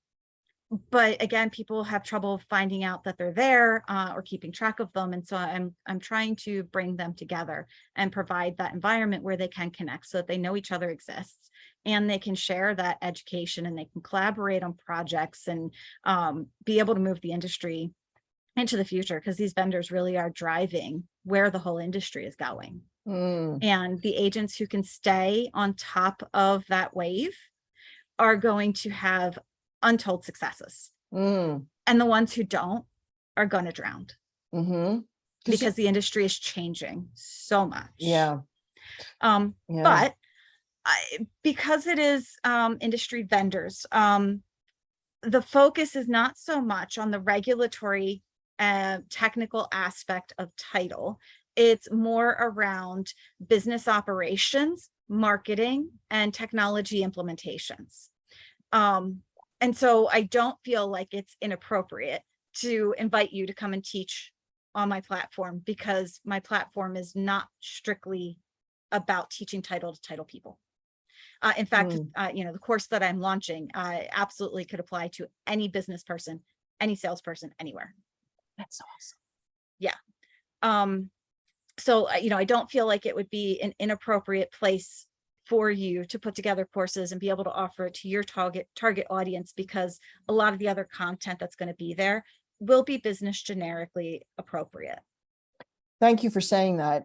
A: but again, people have trouble finding out that they're there, or keeping track of them. And so I'm trying to bring them together and provide that environment where they can connect so that they know each other exists and they can share that education and they can collaborate on projects and be able to move the industry into the future, because these vendors really are driving where the whole industry is going.
B: Mm.
A: And the agents who can stay on top of that wave are going to have untold successes.
B: Mm.
A: And the ones who don't are going to drown,
B: Mhm.
A: because the industry is changing so much.
B: Yeah.
A: Um,
B: Yeah.
A: but because it is industry vendors, the focus is not so much on the regulatory technical aspect of title. It's more around business operations, marketing, and technology implementations. Um, and so I don't feel like it's inappropriate to invite you to come and teach on my platform, because my platform is not strictly about teaching title to title people. In fact,
B: Mm.
A: the course that I'm launching absolutely could apply to any business person, any salesperson, anywhere.
B: That's awesome.
A: Yeah. So I don't feel like it would be an inappropriate place for you to put together courses and be able to offer it to your target audience, because a lot of the other content that's going to be there will be business generically appropriate.
B: Thank you for saying that.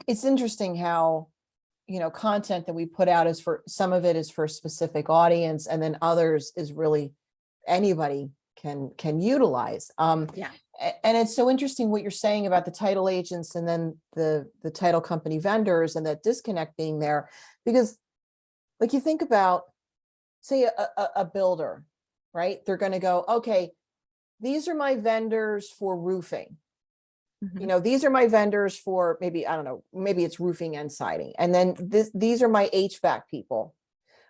B: It's interesting how, content that we put out is for some of it is for a specific audience, and then others is really anybody can utilize.
A: Yeah.
B: And it's so interesting what you're saying about the title agents and then the title company vendors and that disconnect being there, because like you think about, say a builder, right? They're going to go, okay, these are my vendors for roofing. you know, these are my vendors for maybe, I don't know, maybe it's roofing and siding. And then these are my HVAC people,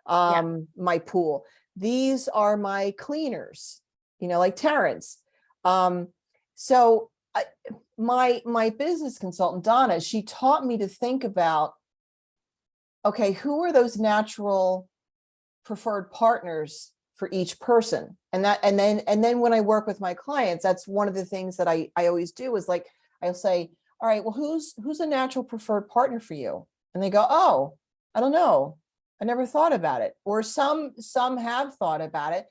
A: Yeah,
B: my pool. These are my cleaners, you know, like Terrence. So my business consultant, Donna, she taught me to think about, okay, who are those natural preferred partners for each person? And then when I work with my clients, that's one of the things that I always do is like, I'll say, all right, well, who's a natural preferred partner for you? And they go, oh, I don't know. I never thought about it. Or some have thought about it.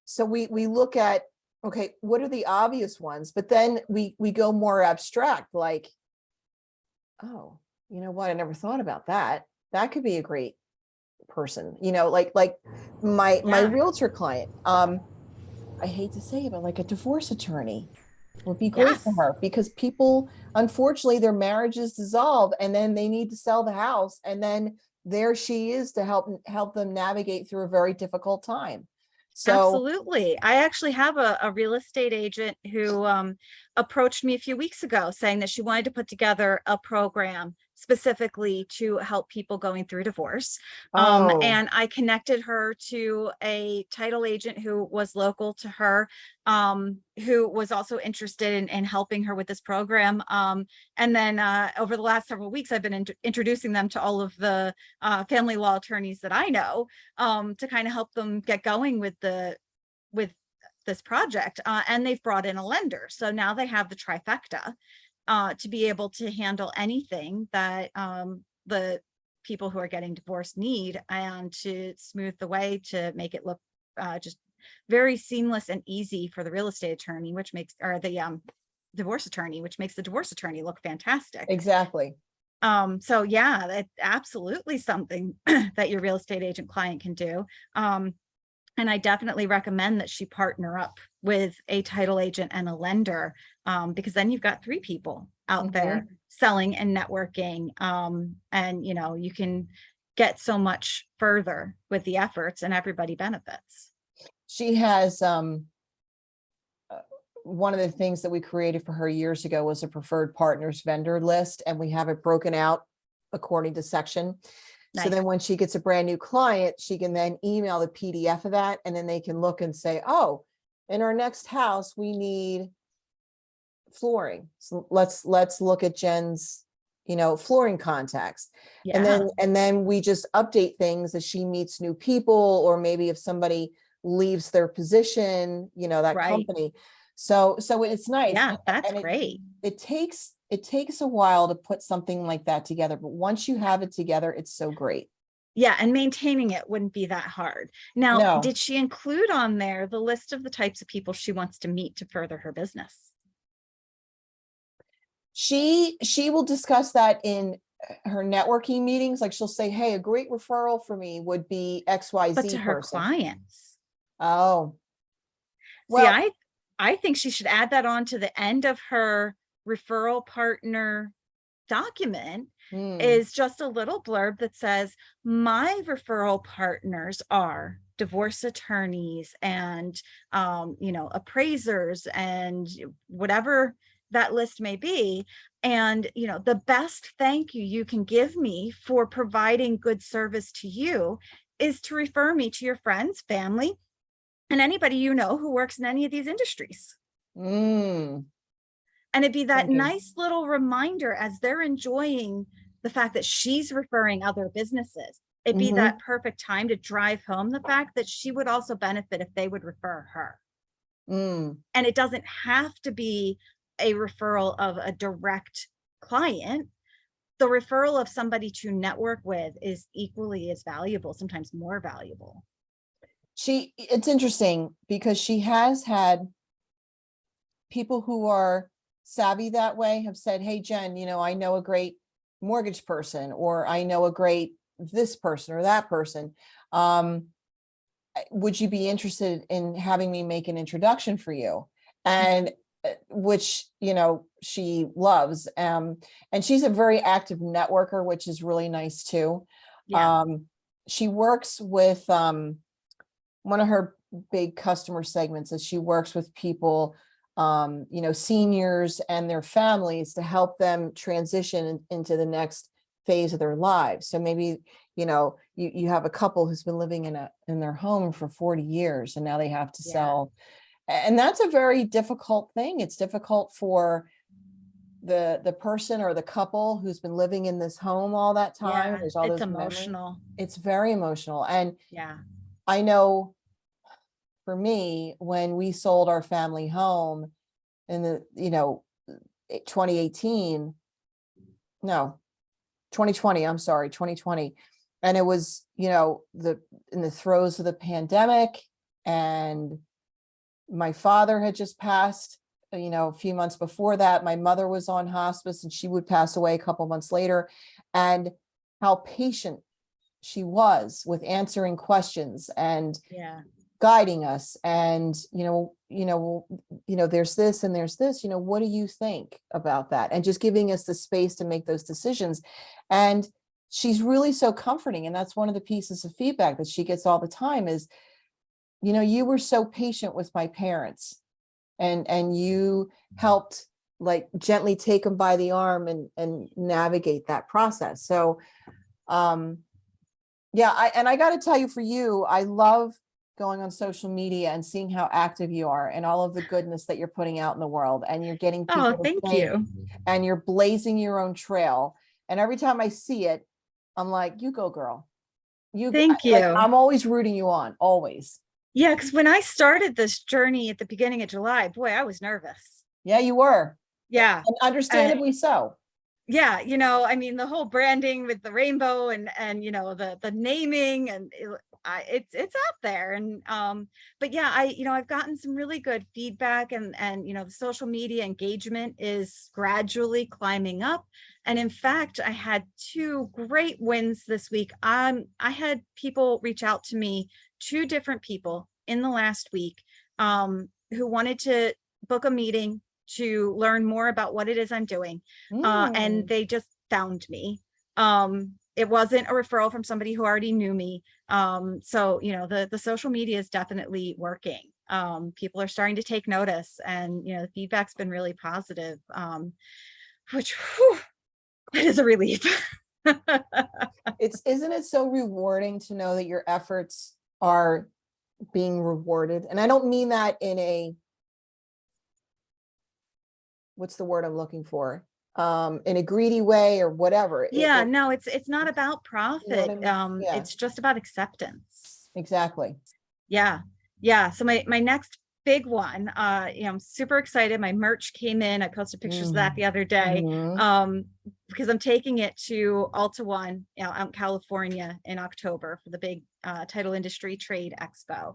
B: So we look at, okay, what are the obvious ones? But then we go more abstract, like, oh, you know what? I never thought about that. That could be a great person, you know, like my
A: yeah,
B: realtor client. I hate to say it, but like a divorce attorney would be great for
A: yes.
B: her, because people, unfortunately, their marriages dissolve and then they need to sell the house, and then there she is to help them navigate through a very difficult time. So,
A: Absolutely. I actually have a real estate agent who approached me a few weeks ago saying that she wanted to put together a program specifically to help people going through divorce.
B: oh,
A: And I connected her to a title agent who was local to her, who was also interested in helping her with this program. And then over the last several weeks, I've been introducing them to all of the family law attorneys that I know, to kind of help them get going with this project. And they've brought in a lender, so now they have the trifecta to be able to handle anything that the people who are getting divorced need, and to smooth the way to make it look just very seamless and easy for the real estate attorney, which makes, or the divorce attorney, which makes the divorce attorney look fantastic.
B: exactly.
A: So yeah, that's absolutely something that your real estate agent client can do. And I definitely recommend that she partner up with a title agent and a lender, because then you've got three people out there
B: Mhm.
A: selling and networking. And you know, you can get so much further with the efforts, and everybody benefits.
B: She has one of the things that we created for her years ago was a preferred partners vendor list, and we have it broken out according to section. So then
A: Nice.
B: when she gets a brand new client, she can then email the PDF of that, and then they can look and say, oh, in our next house, we need flooring. So let's look at Jen's, you know, flooring contacts.
A: Yeah,
B: And then we just update things as she meets new people, or maybe if somebody leaves their position, you know, that
A: right.
B: company. So it's nice.
A: Yeah, that's
B: And
A: great.
B: it takes a while to put something like that together, but once you have it together, it's so great.
A: Yeah, and maintaining it wouldn't be that hard. Now,
B: No,
A: did she include on there the list of the types of people she wants to meet to further her business?
B: she will discuss that in her networking meetings. Like she'll say, hey, a great referral for me would be
A: But to
B: XYZ
A: her
B: person.
A: clients?
B: Oh,
A: See,
B: well,
A: I think she should add that on to the end of her referral partner document,
B: hmm,
A: is just a little blurb that says, my referral partners are divorce attorneys and you know, appraisers and whatever that list may be. And you know, the best thank you you can give me for providing good service to you is to refer me to your friends, family, and anybody you know who works in any of these industries.
B: mm,
A: And it'd be that
B: thinking.
A: nice little reminder as they're enjoying the fact that she's referring other businesses. It'd be that
B: Hmm.
A: perfect time to drive home the fact that she would also benefit if they would refer her.
B: Mm.
A: And it doesn't have to be a referral of a direct client. The referral of somebody to network with is equally as valuable, sometimes more valuable.
B: It's interesting because she has had people who are savvy that way have said, hey, Jen, you know, I know a great mortgage person, or I know a great this person or that person. Would you be interested in having me make an introduction for you? And which, you know, she loves. And she's a very active networker, which is really nice too.
A: Yeah.
B: Um, she works with one of her big customer segments is she works with people seniors and their families to help them transition into the next phase of their lives. So maybe, you have a couple who's been living in their home for 40 years and now they have to sell. And that's a very difficult thing. It's difficult for the person or the couple who's been living in this home all that time.
A: Yeah,
B: There's all
A: it's
B: those memories.
A: emotional.
B: It's very emotional. And
A: Yeah.
B: I know for me, when we sold our family home in the, 2018, no, 2020, I'm sorry, 2020. And it was, in the throes of the pandemic, and my father had just passed, a few months before that. My mother was on hospice and she would pass away a couple months later. And how patient she was with answering questions and guiding us. And, there's this and there's this, what do you think about that? And just giving us the space to make those decisions. And she's really so comforting. And that's one of the pieces of feedback that she gets all the time is, you were so patient with my parents, and you helped like gently take them by the arm and navigate that process. So, I got to tell you, for you, I love going on social media and seeing how active you are and all of the goodness that you're putting out in the world, and you're getting people to
A: Thank
B: think,
A: you.
B: and you're blazing your own trail. And every time I see it, I'm like, you go, girl.
A: Thank you.
B: Like, I'm always rooting you on, always.
A: Yeah, because when I started this journey at the beginning of July, boy, I was nervous.
B: Yeah, you were.
A: Yeah.
B: And understandably so.
A: Yeah, the whole branding with the rainbow and the naming, and it's out there. And but yeah, I've gotten some really good feedback, and the social media engagement is gradually climbing up. And in fact, I had 2 great wins this week. I had people reach out to me, 2 different people in the last week, who wanted to book a meeting to learn more about what it is I'm doing. And they just found me. It wasn't a referral from somebody who already knew me. So, the social media is definitely working. People are starting to take notice, and, the feedback's been really positive, which it is a relief.
B: Isn't it so rewarding to know that your efforts are being rewarded? And I don't mean that in a, what's the word I'm looking for? In a greedy way or whatever.
A: No, it's not about profit. It's just about acceptance.
B: Exactly.
A: Yeah. So my next big one, I'm super excited. My merch came in. I posted pictures of that the other day, because I'm taking it to Alta One, out in California in October for the big title industry trade expo.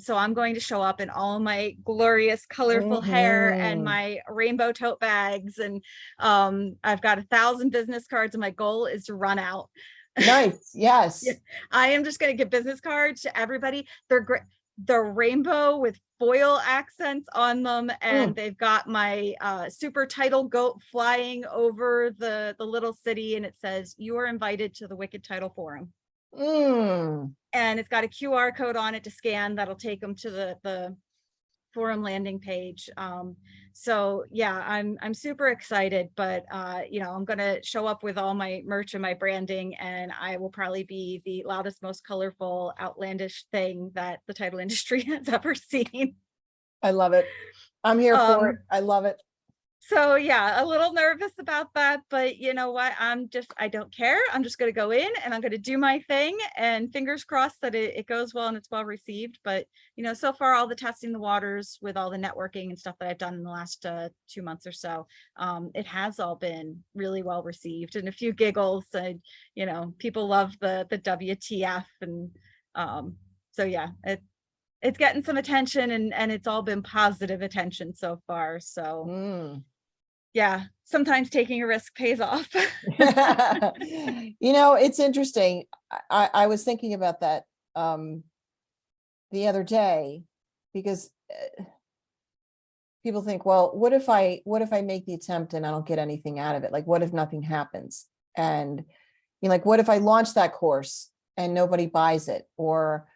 A: So I'm going to show up in all my glorious, colorful hair and my rainbow tote bags. And I've got 1,000 business cards, and my goal is to run out.
B: Nice. Yes.
A: I am just going to give business cards to everybody. They're great. They're rainbow with foil accents on them, and they've got my super title goat flying over the little city, and it says, "You are invited to the Wicked Title Forum." And it's got a QR code on it to scan that'll take them to the forum landing page. So yeah, I'm super excited, but I'm gonna show up with all my merch and my branding, and I will probably be the loudest, most colorful, outlandish thing that the title industry has ever seen.
B: I love it. I'm here for it. I love it.
A: So yeah, a little nervous about that, but you know what? I don't care. I'm just going to go in and I'm going to do my thing, and fingers crossed that it goes well and it's well received. But, so far, all the testing the waters with all the networking and stuff that I've done in the last 2 months or so, it has all been really well received, and a few giggles. People love the WTF. And so yeah, it's getting some attention, and it's all been positive attention so far. So yeah, sometimes taking a risk pays off.
B: It's interesting. I was thinking about that the other day, because people think, well, what if I make the attempt and I don't get anything out of it? Like, what if nothing happens? And like, what if I launch that course and nobody buys it? Or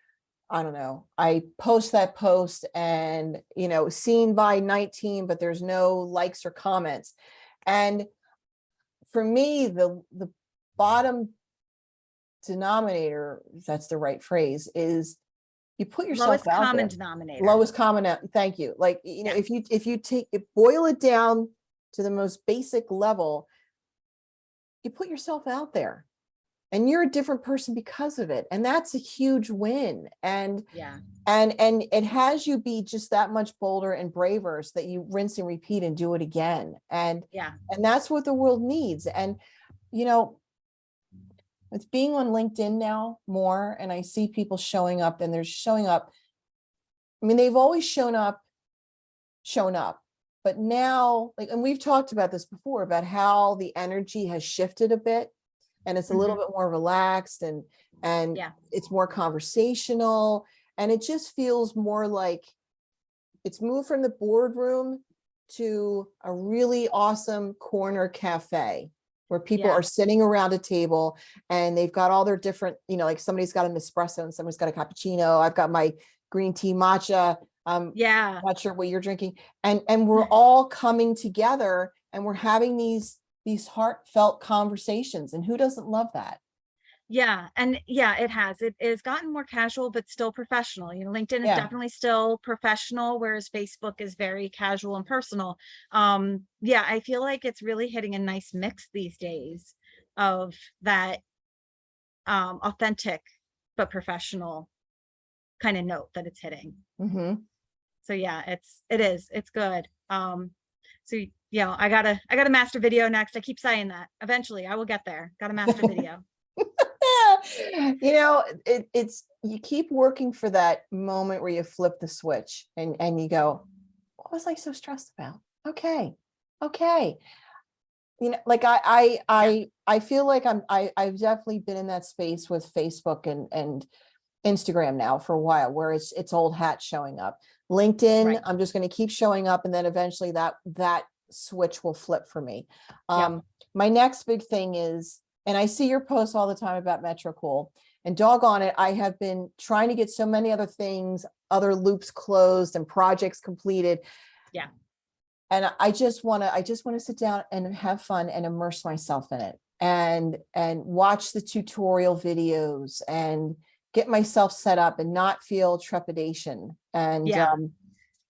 B: I don't know, I post that post and, seen by 19, but there's no likes or comments. And for me, the bottom denominator, if that's the right phrase, is you put yourself
A: Lowest
B: out
A: common
B: there.
A: denominator.
B: Lowest common, thank you. Like,
A: Yeah.
B: if you take it, boil it down to the most basic level, you put yourself out there and you're a different person because of it. And that's a huge win. And
A: Yeah.
B: and it has you be just that much bolder and braver so that you rinse and repeat and do it again. And
A: Yeah.
B: that's what the world needs. And it's being on LinkedIn now more, and I see people showing up, and they're showing up. I mean, they've always shown up, but now, like, and we've talked about this before, about how the energy has shifted a bit, and it's a little bit more relaxed, and
A: Yeah.
B: it's more conversational, and it just feels more like it's moved from the boardroom to a really awesome corner cafe where people
A: Yeah.
B: are sitting around a table and they've got all their different, like somebody's got an espresso and somebody's got a cappuccino. I've got my green tea matcha.
A: Yeah.
B: Not sure what you're drinking. And we're all coming together and we're having these heartfelt conversations. And who doesn't love that?
A: Yeah. And yeah, it has gotten more casual, but still professional. LinkedIn is
B: Yeah.
A: definitely still professional, whereas Facebook is very casual and personal. Yeah, I feel like it's really hitting a nice mix these days of that authentic but professional kind of note that it's hitting.
B: Mm-hmm.
A: So yeah, it's good. So yeah, I gotta master video next. I keep saying that. Eventually I will get there. Gotta master video.
B: It's you keep working for that moment where you flip the switch and you go, what was I so stressed about? Okay. Like I feel like I've definitely been in that space with Facebook and Instagram now for a while, where it's old hat showing up. LinkedIn,
A: Right.
B: I'm just going to keep showing up, and then eventually that switch will flip for me.
A: Yep.
B: My next big thing is, and I see your posts all the time about Metrocool, and doggone it, I have been trying to get so many other things, other loops closed and projects completed.
A: Yeah.
B: And I just want to sit down and have fun and immerse myself in it and watch the tutorial videos and get myself set up and not feel trepidation. And
A: Yeah.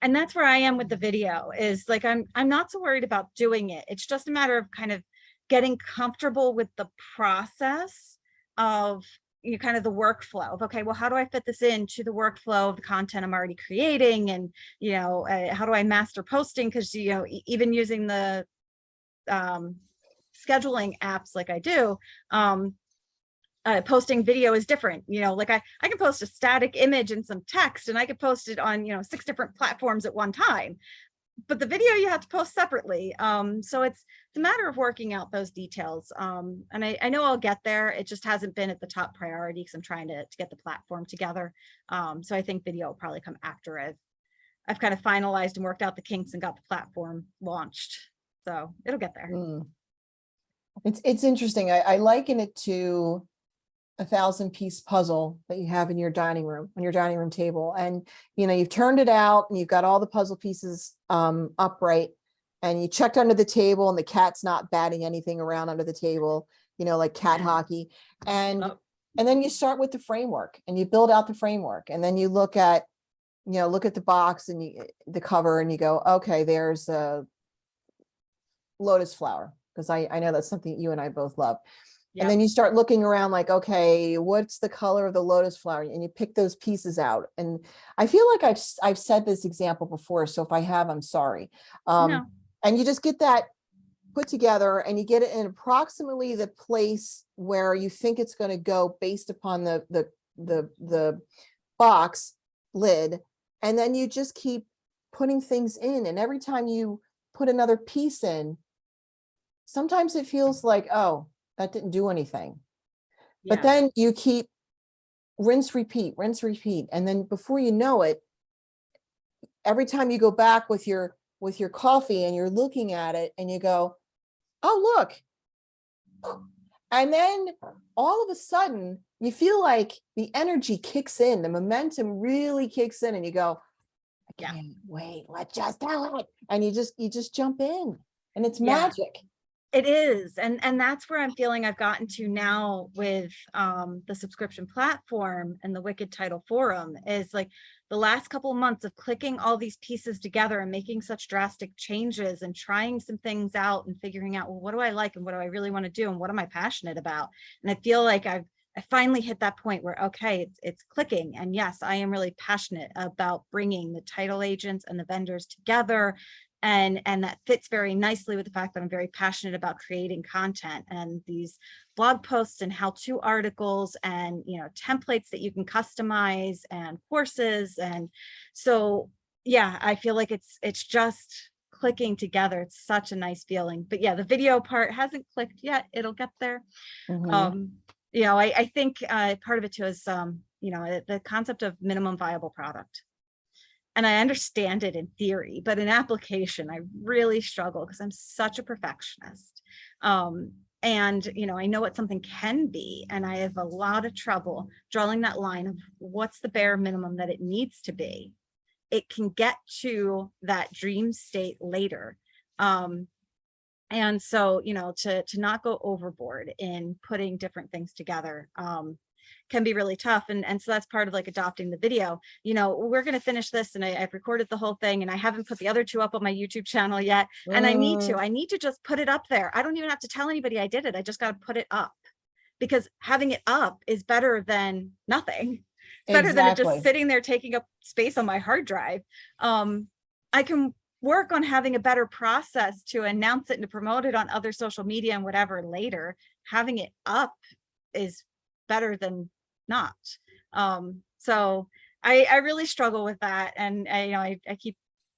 A: And that's where I am with the video, is like I'm not so worried about doing it. It's just a matter of kind of getting comfortable with the process of kind of the workflow of, okay, well, how do I fit this into the workflow of the content I'm already creating? And how do I master posting? Because even using the scheduling apps like I do, posting video is different. Like I can post a static image and some text, and I could post it on 6 different platforms at one time, but the video you have to post separately. So it's a matter of working out those details. And I know I'll get there. It just hasn't been at the top priority because I'm trying to get the platform together. So I think video will probably come after it. I've kind of finalized and worked out the kinks and got the platform launched. So it'll get there.
B: It's interesting. I liken it to a 1,000-piece puzzle that you have in your dining room, on your dining room table. And, you've turned it out and you've got all the puzzle pieces upright, and you checked under the table and the cat's not batting anything around under the table, like cat hockey. And then you start with the framework and you build out the framework. And then you look at the box and the cover, and you go, okay, there's a lotus flower, because I know that's something you and I both love. And then you start looking around like, okay, what's the color of the lotus flower? And you pick those pieces out. And I feel like I've said this example before, so if I have, I'm sorry.
A: No.
B: And you just get that put together and you get it in approximately the place where you think it's going to go based upon the box lid. And then you just keep putting things in. And every time you put another piece in, sometimes it feels like, oh, that didn't do anything.
A: Yeah.
B: But then you keep rinse, repeat. And then before you know it, every time you go back with your coffee and you're looking at it and you go, oh, look. And then all of a sudden you feel like the energy kicks in, the momentum really kicks in, and you go, I
A: Yeah.
B: can't wait, let's just do it. And you just jump in, and it's
A: Yeah.
B: magic.
A: It is. And that's where I'm feeling I've gotten to now with the subscription platform and the Wicked Title Forum, is like the last couple of months of clicking all these pieces together and making such drastic changes and trying some things out and figuring out, well, what do I like and what do I really want to do and what am I passionate about? And I feel like I finally hit that point where, okay, it's clicking. And yes, I am really passionate about bringing the title agents and the vendors together. And that fits very nicely with the fact that I'm very passionate about creating content and these blog posts and how-to articles and, you know, templates that you can customize and courses. And so, yeah, I feel like it's just clicking together. It's such a nice feeling. But yeah, the video part hasn't clicked yet. It'll get there.
B: Mhm.
A: You know, I think part of it too is, you know, the concept of minimum viable product. And I understand it in theory, but in application, I really struggle because I'm such a perfectionist. And, you know, I know what something can be, and I have a lot of trouble drawing that line of what's the bare minimum that it needs to be. It can get to that dream state later. And so, you know, to not go overboard in putting different things together, can be really tough. And so that's part of like adopting the video. You know, we're going to finish this, and I've recorded the whole thing, and I haven't put the other two up on my YouTube channel yet. And I need to just put it up there. I don't even have to tell anybody I did it. I just got to put it up, because having it up is better than nothing. It's better than it just
B: Exactly.
A: sitting there taking up space on my hard drive. I can work on having a better process to announce it and to promote it on other social media and whatever later. Having it up is better than not. So I really struggle with that. And you know, I keep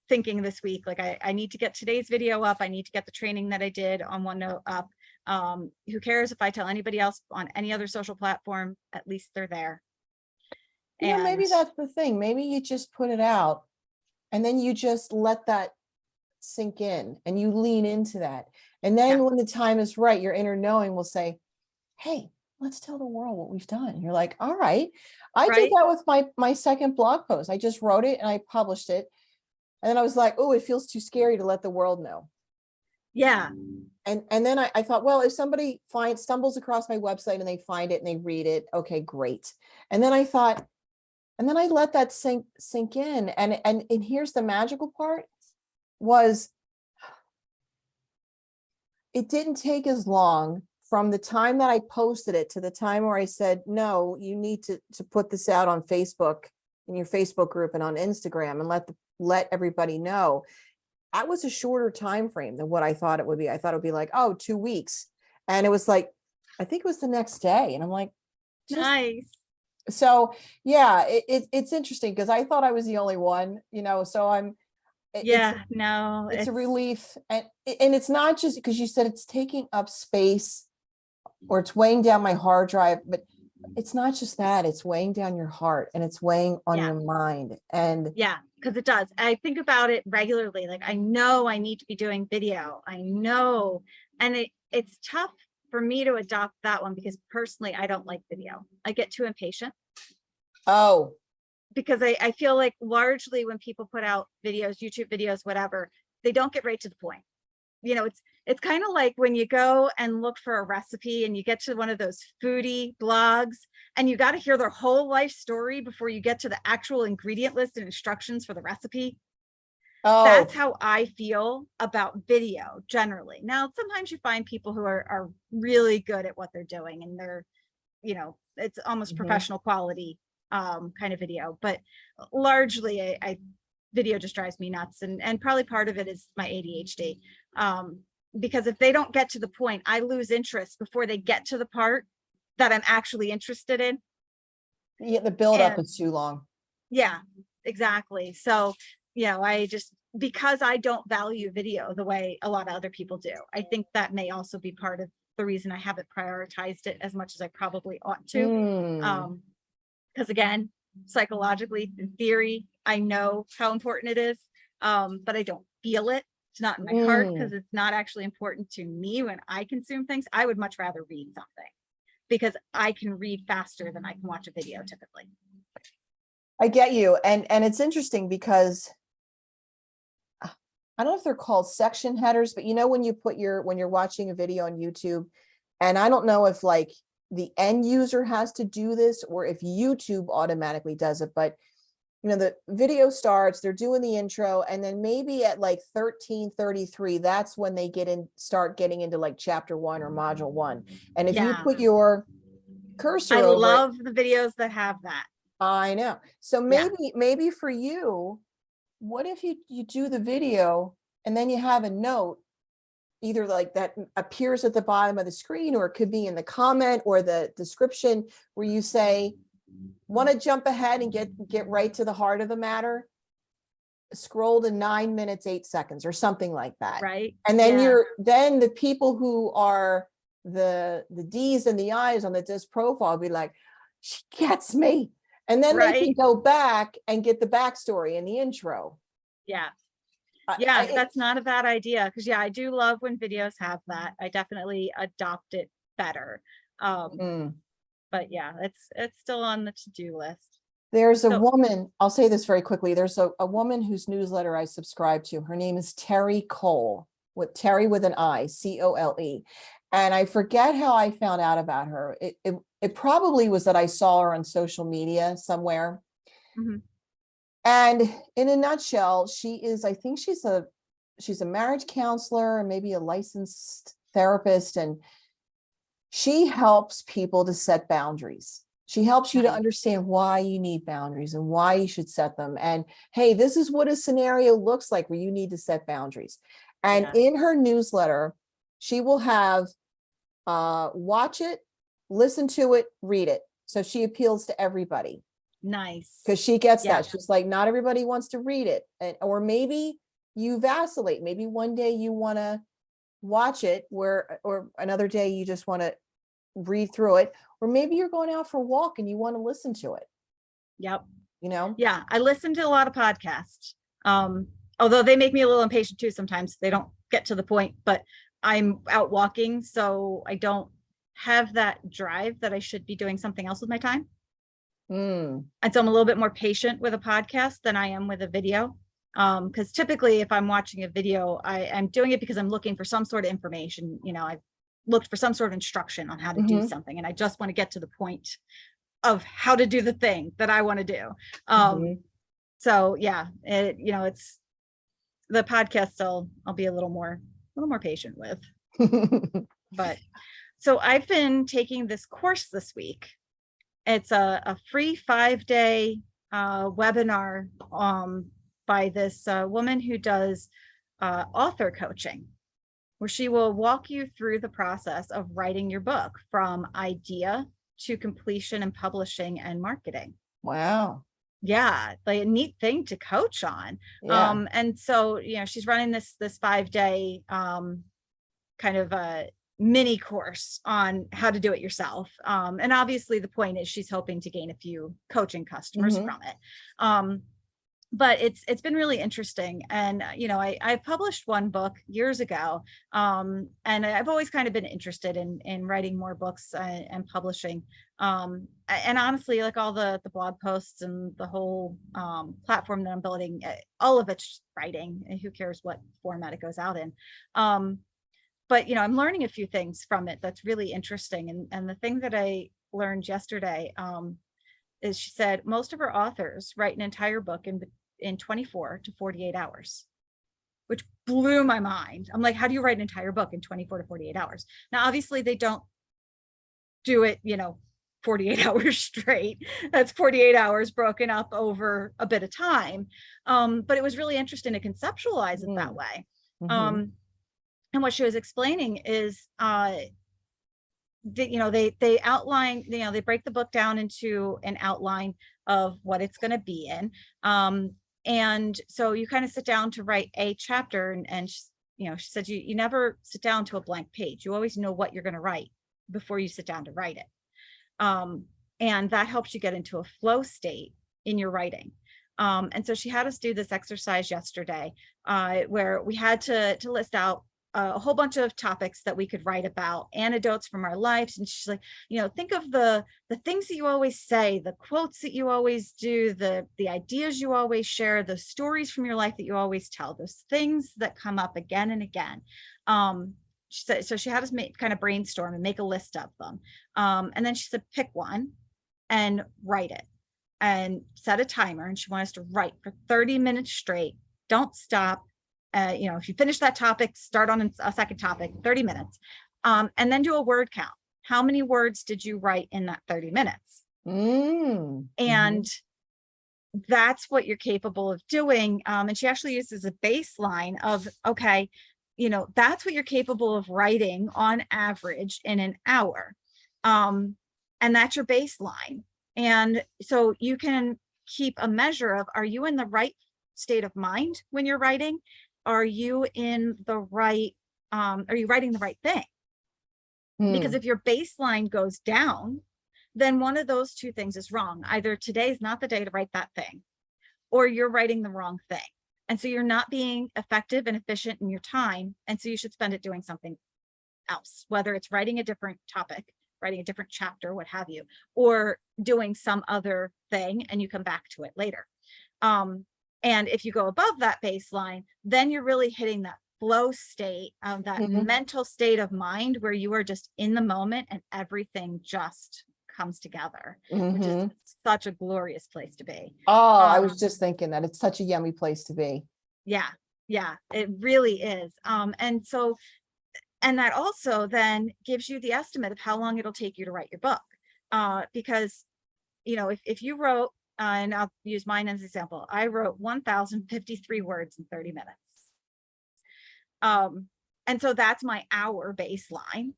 A: thinking this week, like I need to get today's video up. I need to get the training that I did on OneNote up. Who cares if I tell anybody else on any other social platform? At least they're there.
B: You know, maybe
A: And
B: that's the thing. Maybe you just put it out, and then you just let that sink in, and you lean into that. And then
A: yeah,
B: when the time is right, your inner knowing will say, hey, let's tell the world what we've done. And you're like, all right. I did
A: right.
B: that with my second blog post. I just wrote it and I published it. And then I was like, oh, it feels too scary to let the world know.
A: Yeah,
B: And then I thought, well, if somebody stumbles across my website and they find it and they read it, okay, great. And then I thought, and then I let that sink in. And here's the magical part, was it didn't take as long from the time that I posted it to the time where I said, no, you need to put this out on Facebook, in your Facebook group, and on Instagram, and let everybody know. That was a shorter time frame than what I thought it would be. I thought it would be like, oh, 2 weeks. And it was like, I think it was the next day. And I'm like, just
A: nice.
B: so yeah, it's interesting, because I thought I was the only one, you know, so
A: Yeah, no,
B: it's a
A: it's
B: relief. And it's not just because you said it's taking up space or it's weighing down my hard drive, but it's not just that, it's weighing down your heart, and it's weighing on
A: yeah.
B: your mind. And
A: Yeah, because it does. I think about it regularly. Like, I know I need to be doing video. I know. And it's tough for me to adopt that one, because personally, I don't like video. I get too impatient,
B: oh,
A: because I feel like largely when people put out videos, YouTube videos, whatever, they don't get right to the point. You know, it's kind of like when you go and look for a recipe and you get to one of those foodie blogs, and you got to hear their whole life story before you get to the actual ingredient list and instructions for the recipe. That's
B: oh,
A: how I feel about video generally. Now, sometimes you find people who are really good at what they're doing, and they're, you know, it's almost
B: mhm.
A: professional quality kind of video, but largely I video just drives me nuts. And probably part of it is my ADHD. Because if they don't get to the point, I lose interest before they get to the part that I'm actually interested in.
B: Yeah, the buildup
A: And
B: is too long.
A: yeah, exactly. So, you know, I just, because I don't value video the way a lot of other people do, I think that may also be part of the reason I haven't prioritized it as much as I probably ought to.
B: Mm.
A: Because again, psychologically, in theory, I know how important it is, but I don't feel it It's not in my heart because
B: Mm.
A: it's not actually important to me when I consume things. I would much rather read something because I can read faster than I can watch a video typically.
B: I get you. And it's interesting because I don't know if they're called section headers, but you know, when you put when you're watching a video on YouTube, and I don't know if like the end user has to do this or if YouTube automatically does it, but you know, the video starts, they're doing the intro, and then maybe at like 13:33, that's when they start getting into like chapter 1 or module 1. And if you
A: Yeah.
B: put your
A: I
B: cursor over it,
A: love the videos that have that.
B: I know. So
A: Yeah.
B: maybe for you, what if you do the video and then you have a note either like that appears at the bottom of the screen, or it could be in the comment or the description where you say, want to jump ahead and get right to the heart of the matter, scroll to 9 minutes 8 seconds or something like that.
A: Right.
B: And then
A: Yeah.
B: then the people who are the D's and the I's on the disc profile will be like, she gets me. And then they can
A: Right.
B: go back and get the backstory and the intro.
A: Yeah. Yeah, that's not a bad idea. Because yeah, I do love when videos have that. I definitely adopt it better. But yeah, it's still on the to-do list.
B: There's a
A: So
B: woman, I'll say this very quickly. There's a woman whose newsletter I subscribe to. Her name is Terry Cole, with Terry with an I, Cole. And I forget how I found out about her. It probably was that I saw her on social media somewhere.
A: mhm,
B: And in a nutshell, I think she's a marriage counselor and maybe a licensed therapist. And she helps people to set boundaries. She helps you to
A: nice.
B: understand why you need boundaries and why you should set them. And hey, this is what a scenario looks like where you need to set boundaries. And
A: Yeah.
B: in her newsletter, she will have watch it, listen to it, read it. So she appeals to everybody
A: Nice.
B: because she gets
A: Yeah.
B: that. She's like, not everybody wants to read it. Or maybe you vacillate. Maybe one day you want to watch it or another day you just want to read through it, or maybe you're going out for a walk and you want to listen to it.
A: Yep.
B: Yeah,
A: I listen to a lot of podcasts. Although they make me a little impatient too sometimes. They don't get to the point, but I'm out walking, so I don't have that drive that I should be doing something else with my time. And so I'm a little bit more patient with a podcast than I am with a video. Because typically if I'm watching a video, I'm doing it because I'm looking for some sort of information. I've looked for some sort of instruction on how to do something, and I just want to get to the point of how to do the thing that I want to do. So yeah, it's the podcast I'll be a little more patient with. But so I've been taking this course this week. It's a free 5-day webinar by this woman who does author coaching, where she will walk you through the process of writing your book from idea to completion and publishing and marketing.
B: Wow.
A: Yeah, like a neat thing to coach on.
B: Yeah.
A: And so, she's running this 5-day kind of a mini course on how to do it yourself. And obviously the point is she's hoping to gain a few coaching customers from it. But it's been really interesting. And, I published one book years ago. And I've always kind of been interested in writing more books and publishing. And honestly, like all the blog posts and the whole platform that I'm building, all of it's just writing, and who cares what format it goes out in. But, I'm learning a few things from it that's really interesting. And the thing that I learned yesterday is she said most of her authors write an entire book in 24 to 48 hours, which blew my mind. I'm like, how do you write an entire book in 24 to 48 hours? Now, obviously they don't do it, 48 hours straight. That's 48 hours broken up over a bit of time. But it was really interesting to conceptualize it that way. And what she was explaining is they outline, they break the book down into an outline of what it's going to be in. And so you kind of sit down to write a chapter, and she said you never sit down to a blank page. You always know what you're going to write before you sit down to write it. And that helps you get into a flow state in your writing. And so she had us do this exercise yesterday, where we had to list out a whole bunch of topics that we could write about, anecdotes from our lives. And she's like, think of the things that you always say, the quotes that you always do, the ideas you always share, the stories from your life that you always tell, those things that come up again and again. She said, so she had us kind of brainstorm and make a list of them. And then she said, pick one and write it, and set a timer. And she wanted us to write for 30 minutes straight. Don't stop. If you finish that topic, start on a second topic, 30 minutes. And then do a word count. How many words did you write in that 30 minutes? And that's what you're capable of doing. And she actually uses a baseline of, okay, that's what you're capable of writing on average in an hour. And that's your baseline. And so you can keep a measure of, are you in the right state of mind when you're writing? Are you in the right, are you writing the right thing? Because if your baseline goes down, then one of those two things is wrong. Either today is not the day to write that thing, or you're writing the wrong thing. And so you're not being effective and efficient in your time. And so you should spend it doing something else, whether it's writing a different topic, writing a different chapter, what have you, or doing some other thing and you come back to it later. And if you go above that baseline, then you're really hitting that flow state of that mental state of mind where you are just in the moment and everything just comes together, which is such a glorious place to be.
B: Oh, I was just thinking that it's such a yummy place to be.
A: Yeah, it really is. And that also then gives you the estimate of how long it'll take you to write your book. Because, if you wrote, and I'll use mine as an example, I wrote 1,053 words in 30 minutes. And so that's my hour baseline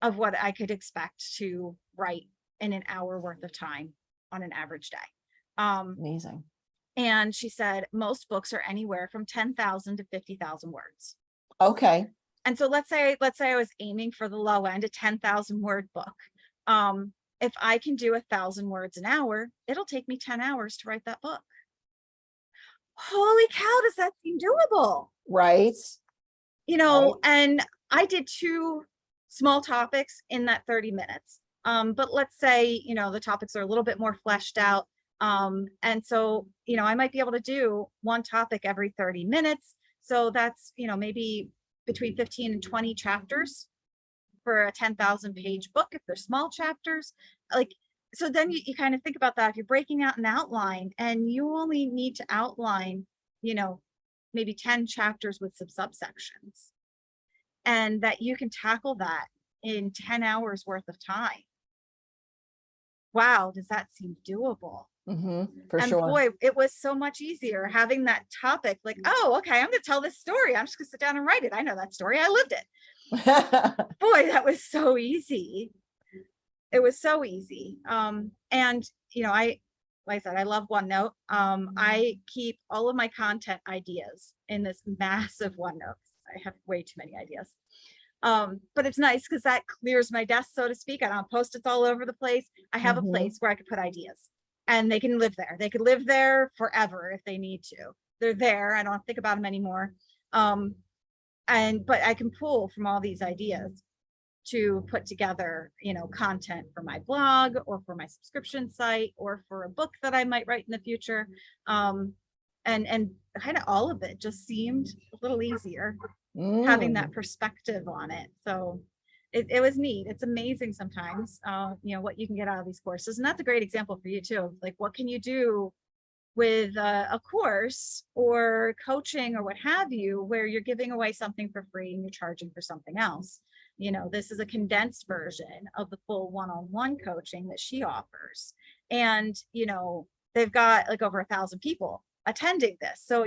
A: of what I could expect to write in an hour worth of time on an average day.
B: Amazing.
A: And she said, most books are anywhere from 10,000 to 50,000 words.
B: Okay.
A: And so let's say I was aiming for the low end, a 10,000 word book. If I can do 1,000 words an hour, it'll take me 10 hours to write that book. Holy cow, does that seem doable?
B: Right.
A: And I did 2 small topics in that 30 minutes. But let's say, the topics are a little bit more fleshed out. And so, I might be able to do one topic every 30 minutes. So that's, maybe between 15 and 20 chapters for a 10,000 page book, if they're small chapters. So then you kind of think about that. If you're breaking out an outline and you only need to outline, maybe 10 chapters with some subsections, and that you can tackle that in 10 hours worth of time. Wow, does that seem doable?
B: For
A: and
B: sure.
A: Boy, it was so much easier having that topic, like, oh, okay, I'm gonna tell this story. I'm just gonna sit down and write it. I know that story. I lived it. Boy, that was so easy. It was so easy. And like I said, I love OneNote. I keep all of my content ideas in this massive OneNote. I have way too many ideas. But it's nice because that clears my desk, so to speak. I don't post-its all over the place. I have a place where I could put ideas and they can live there. They could live there forever if they need to. They're there. I don't think about them anymore. But I can pull from all these ideas to put together, content for my blog or for my subscription site or for a book that I might write in the future. And kind of all of it just seemed a little easier having that perspective on it. So it was neat. It's amazing sometimes, what you can get out of these courses. And that's a great example for you too. Like, what can you do with a course or coaching or what have you, where you're giving away something for free and you're charging for something else. This is a condensed version of the full one-on-one coaching that she offers. And, they've got like over 1,000 people attending this. So,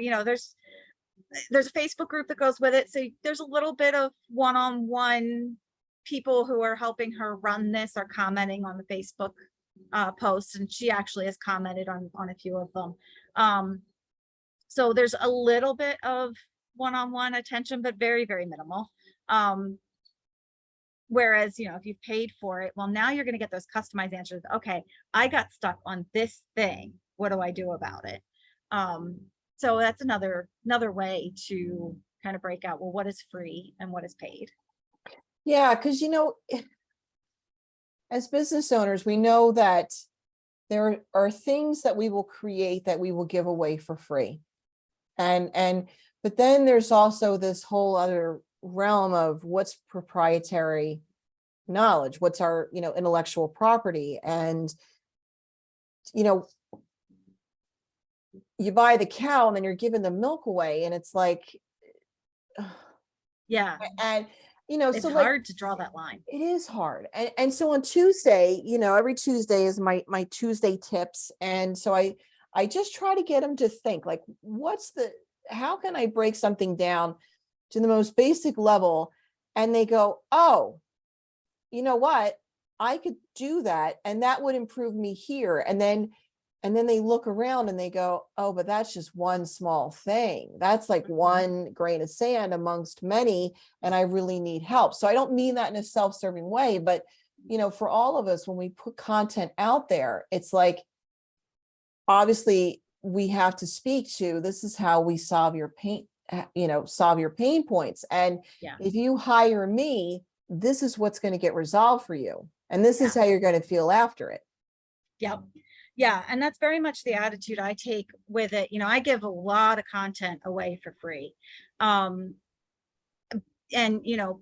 A: there's a Facebook group that goes with it. So there's a little bit of one-on-one people who are helping her run this or commenting on the Facebook posts. And she actually has commented on a few of them. So there's a little bit of one-on-one attention, but very, very minimal. Whereas, if you've paid for it, well, now you're going to get those customized answers. Okay, I got stuck on this thing. What do I do about it? So that's another way to kind of break out, well, what is free and what is paid.
B: Yeah, because as business owners, we know that there are things that we will create that we will give away for free. But then there's also this whole other realm of what's proprietary knowledge, what's our, intellectual property. And, you buy the cow and then you're giving the milk away. And it's like,
A: Yeah,
B: and,
A: it's
B: so like,
A: hard to draw that line.
B: it is hard. And so on Tuesday, every Tuesday is my Tuesday tips. And so I just try to get them to think like, how can I break something down to the most basic level? And they go, oh, you know what? I could do that. And that would improve me here. And then they look around and they go, oh, but that's just one small thing. That's like one grain of sand amongst many. And I really need help. So I don't mean that in a self-serving way, but, for all of us, when we put content out there, it's like, obviously we have to speak to, this is how we solve your pain, solve your pain points. And if you hire me, this is what's going to get resolved for you. And this is how you're going to feel after it.
A: Yep. Yeah. And that's very much the attitude I take with it. I give a lot of content away for free. And,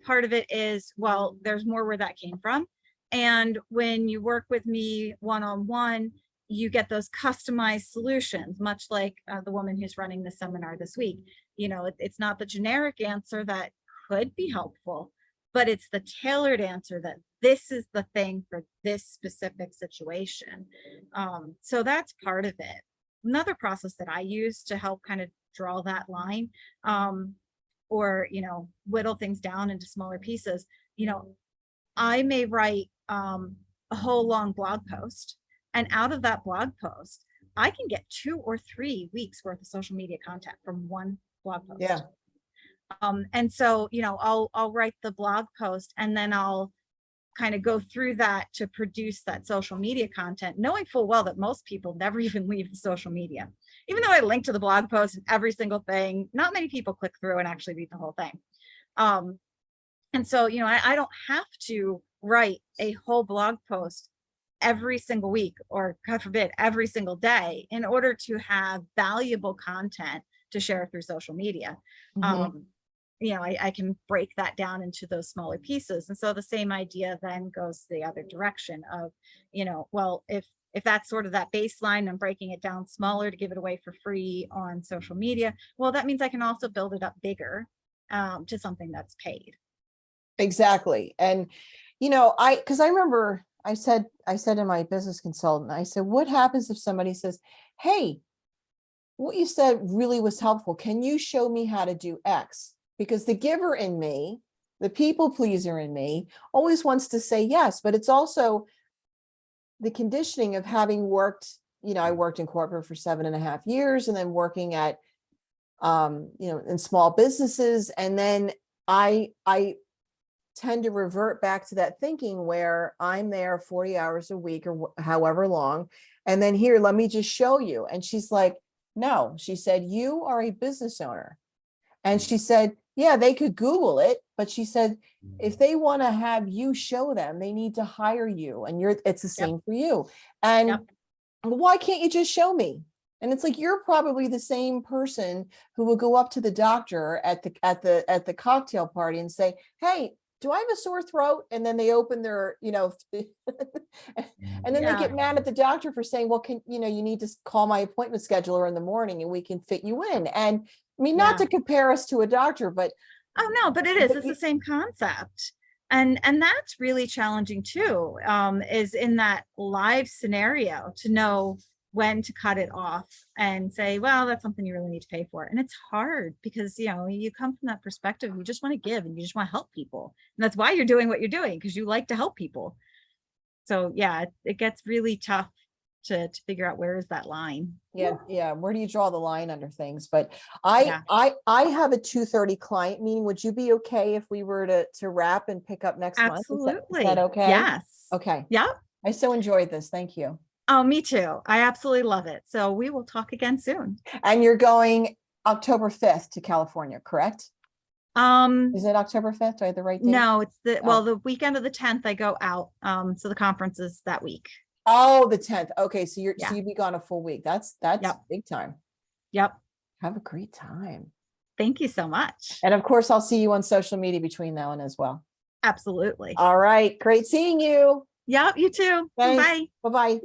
A: part of it is, well, there's more where that came from. And when you work with me one-on-one, you get those customized solutions, much like the woman who's running the seminar this week. It's not the generic answer that could be helpful, but it's the tailored answer that this is the thing for this specific situation. So that's part of it. Another process that I use to help kind of draw that line, or, whittle things down into smaller pieces. I may write a whole long blog post, and out of that blog post, I can get 2 or 3 weeks worth of social media content from one blog post.
B: Yeah.
A: And so, I'll write the blog post and then I'll kind of go through that to produce that social media content, knowing full well that most people never even leave the social media. Even though I link to the blog post and every single thing, not many people click through and actually read the whole thing. And so, I don't have to write a whole blog post every single week, or God forbid, every single day, in order to have valuable content to share through social media.
B: Mm-hmm.
A: I can break that down into those smaller pieces. And so the same idea then goes the other direction of, well, if that's sort of that baseline, I'm breaking it down smaller to give it away for free on social media. Well, that means I can also build it up bigger to something that's paid.
B: Exactly. And, because I remember I said to my business consultant, I said, what happens if somebody says, hey, what you said really was helpful. Can you show me how to do X? Because the giver in me, the people pleaser in me, always wants to say yes, but it's also the conditioning of having worked, I worked in corporate for 7.5 years and then working at, in small businesses. And then I tend to revert back to that thinking where I'm there 40 hours a week or however long. And then here, let me just show you. And she's like, no, she said, you are a business owner. And she said, yeah, they could Google it. But she said, if they want to have you show them, they need to hire you. And it's the same for you. And why can't you just show me? And it's like, you're probably the same person who will go up to the doctor at the cocktail party and say, hey, do I have a sore throat? And then they open their, and then they get mad at the doctor for saying, well, you need to call my appointment scheduler in the morning and we can fit you in. And I mean, not to compare us to a doctor, but.
A: Oh, no, but it is. It's the same concept. And that's really challenging too, is in that live scenario to know when to cut it off and say, well, that's something you really need to pay for. And it's hard because, you come from that perspective, you just want to give and you just want to help people. And that's why you're doing what you're doing, because you like to help people. So yeah, it gets really tough to figure out where is that line.
B: Yeah. Where do you draw the line under things? But I have a 2:30 client meeting. Would you be okay if we were to wrap and pick up next month?
A: Absolutely.
B: Is that okay?
A: Yes.
B: Okay.
A: Yeah.
B: I so enjoyed this. Thank you.
A: Oh, me too. I absolutely love it. So we will talk again soon.
B: And you're going October 5th to California, correct?
A: Um,
B: Is it October 5th? Do I have the right date?
A: no, it's
B: Oh.
A: the weekend of the 10th I go out. So the conference is that week.
B: Oh, the 10th. Okay, so
A: Yeah.
B: you'd be gone a full week. That's
A: Yep.
B: big time.
A: Yep.
B: Have a great time.
A: Thank you so much.
B: And of course, I'll see you on social media between now and as well.
A: Absolutely.
B: All right, great seeing you.
A: Yep, you too.
B: Thanks.
A: Bye.
B: Bye-bye.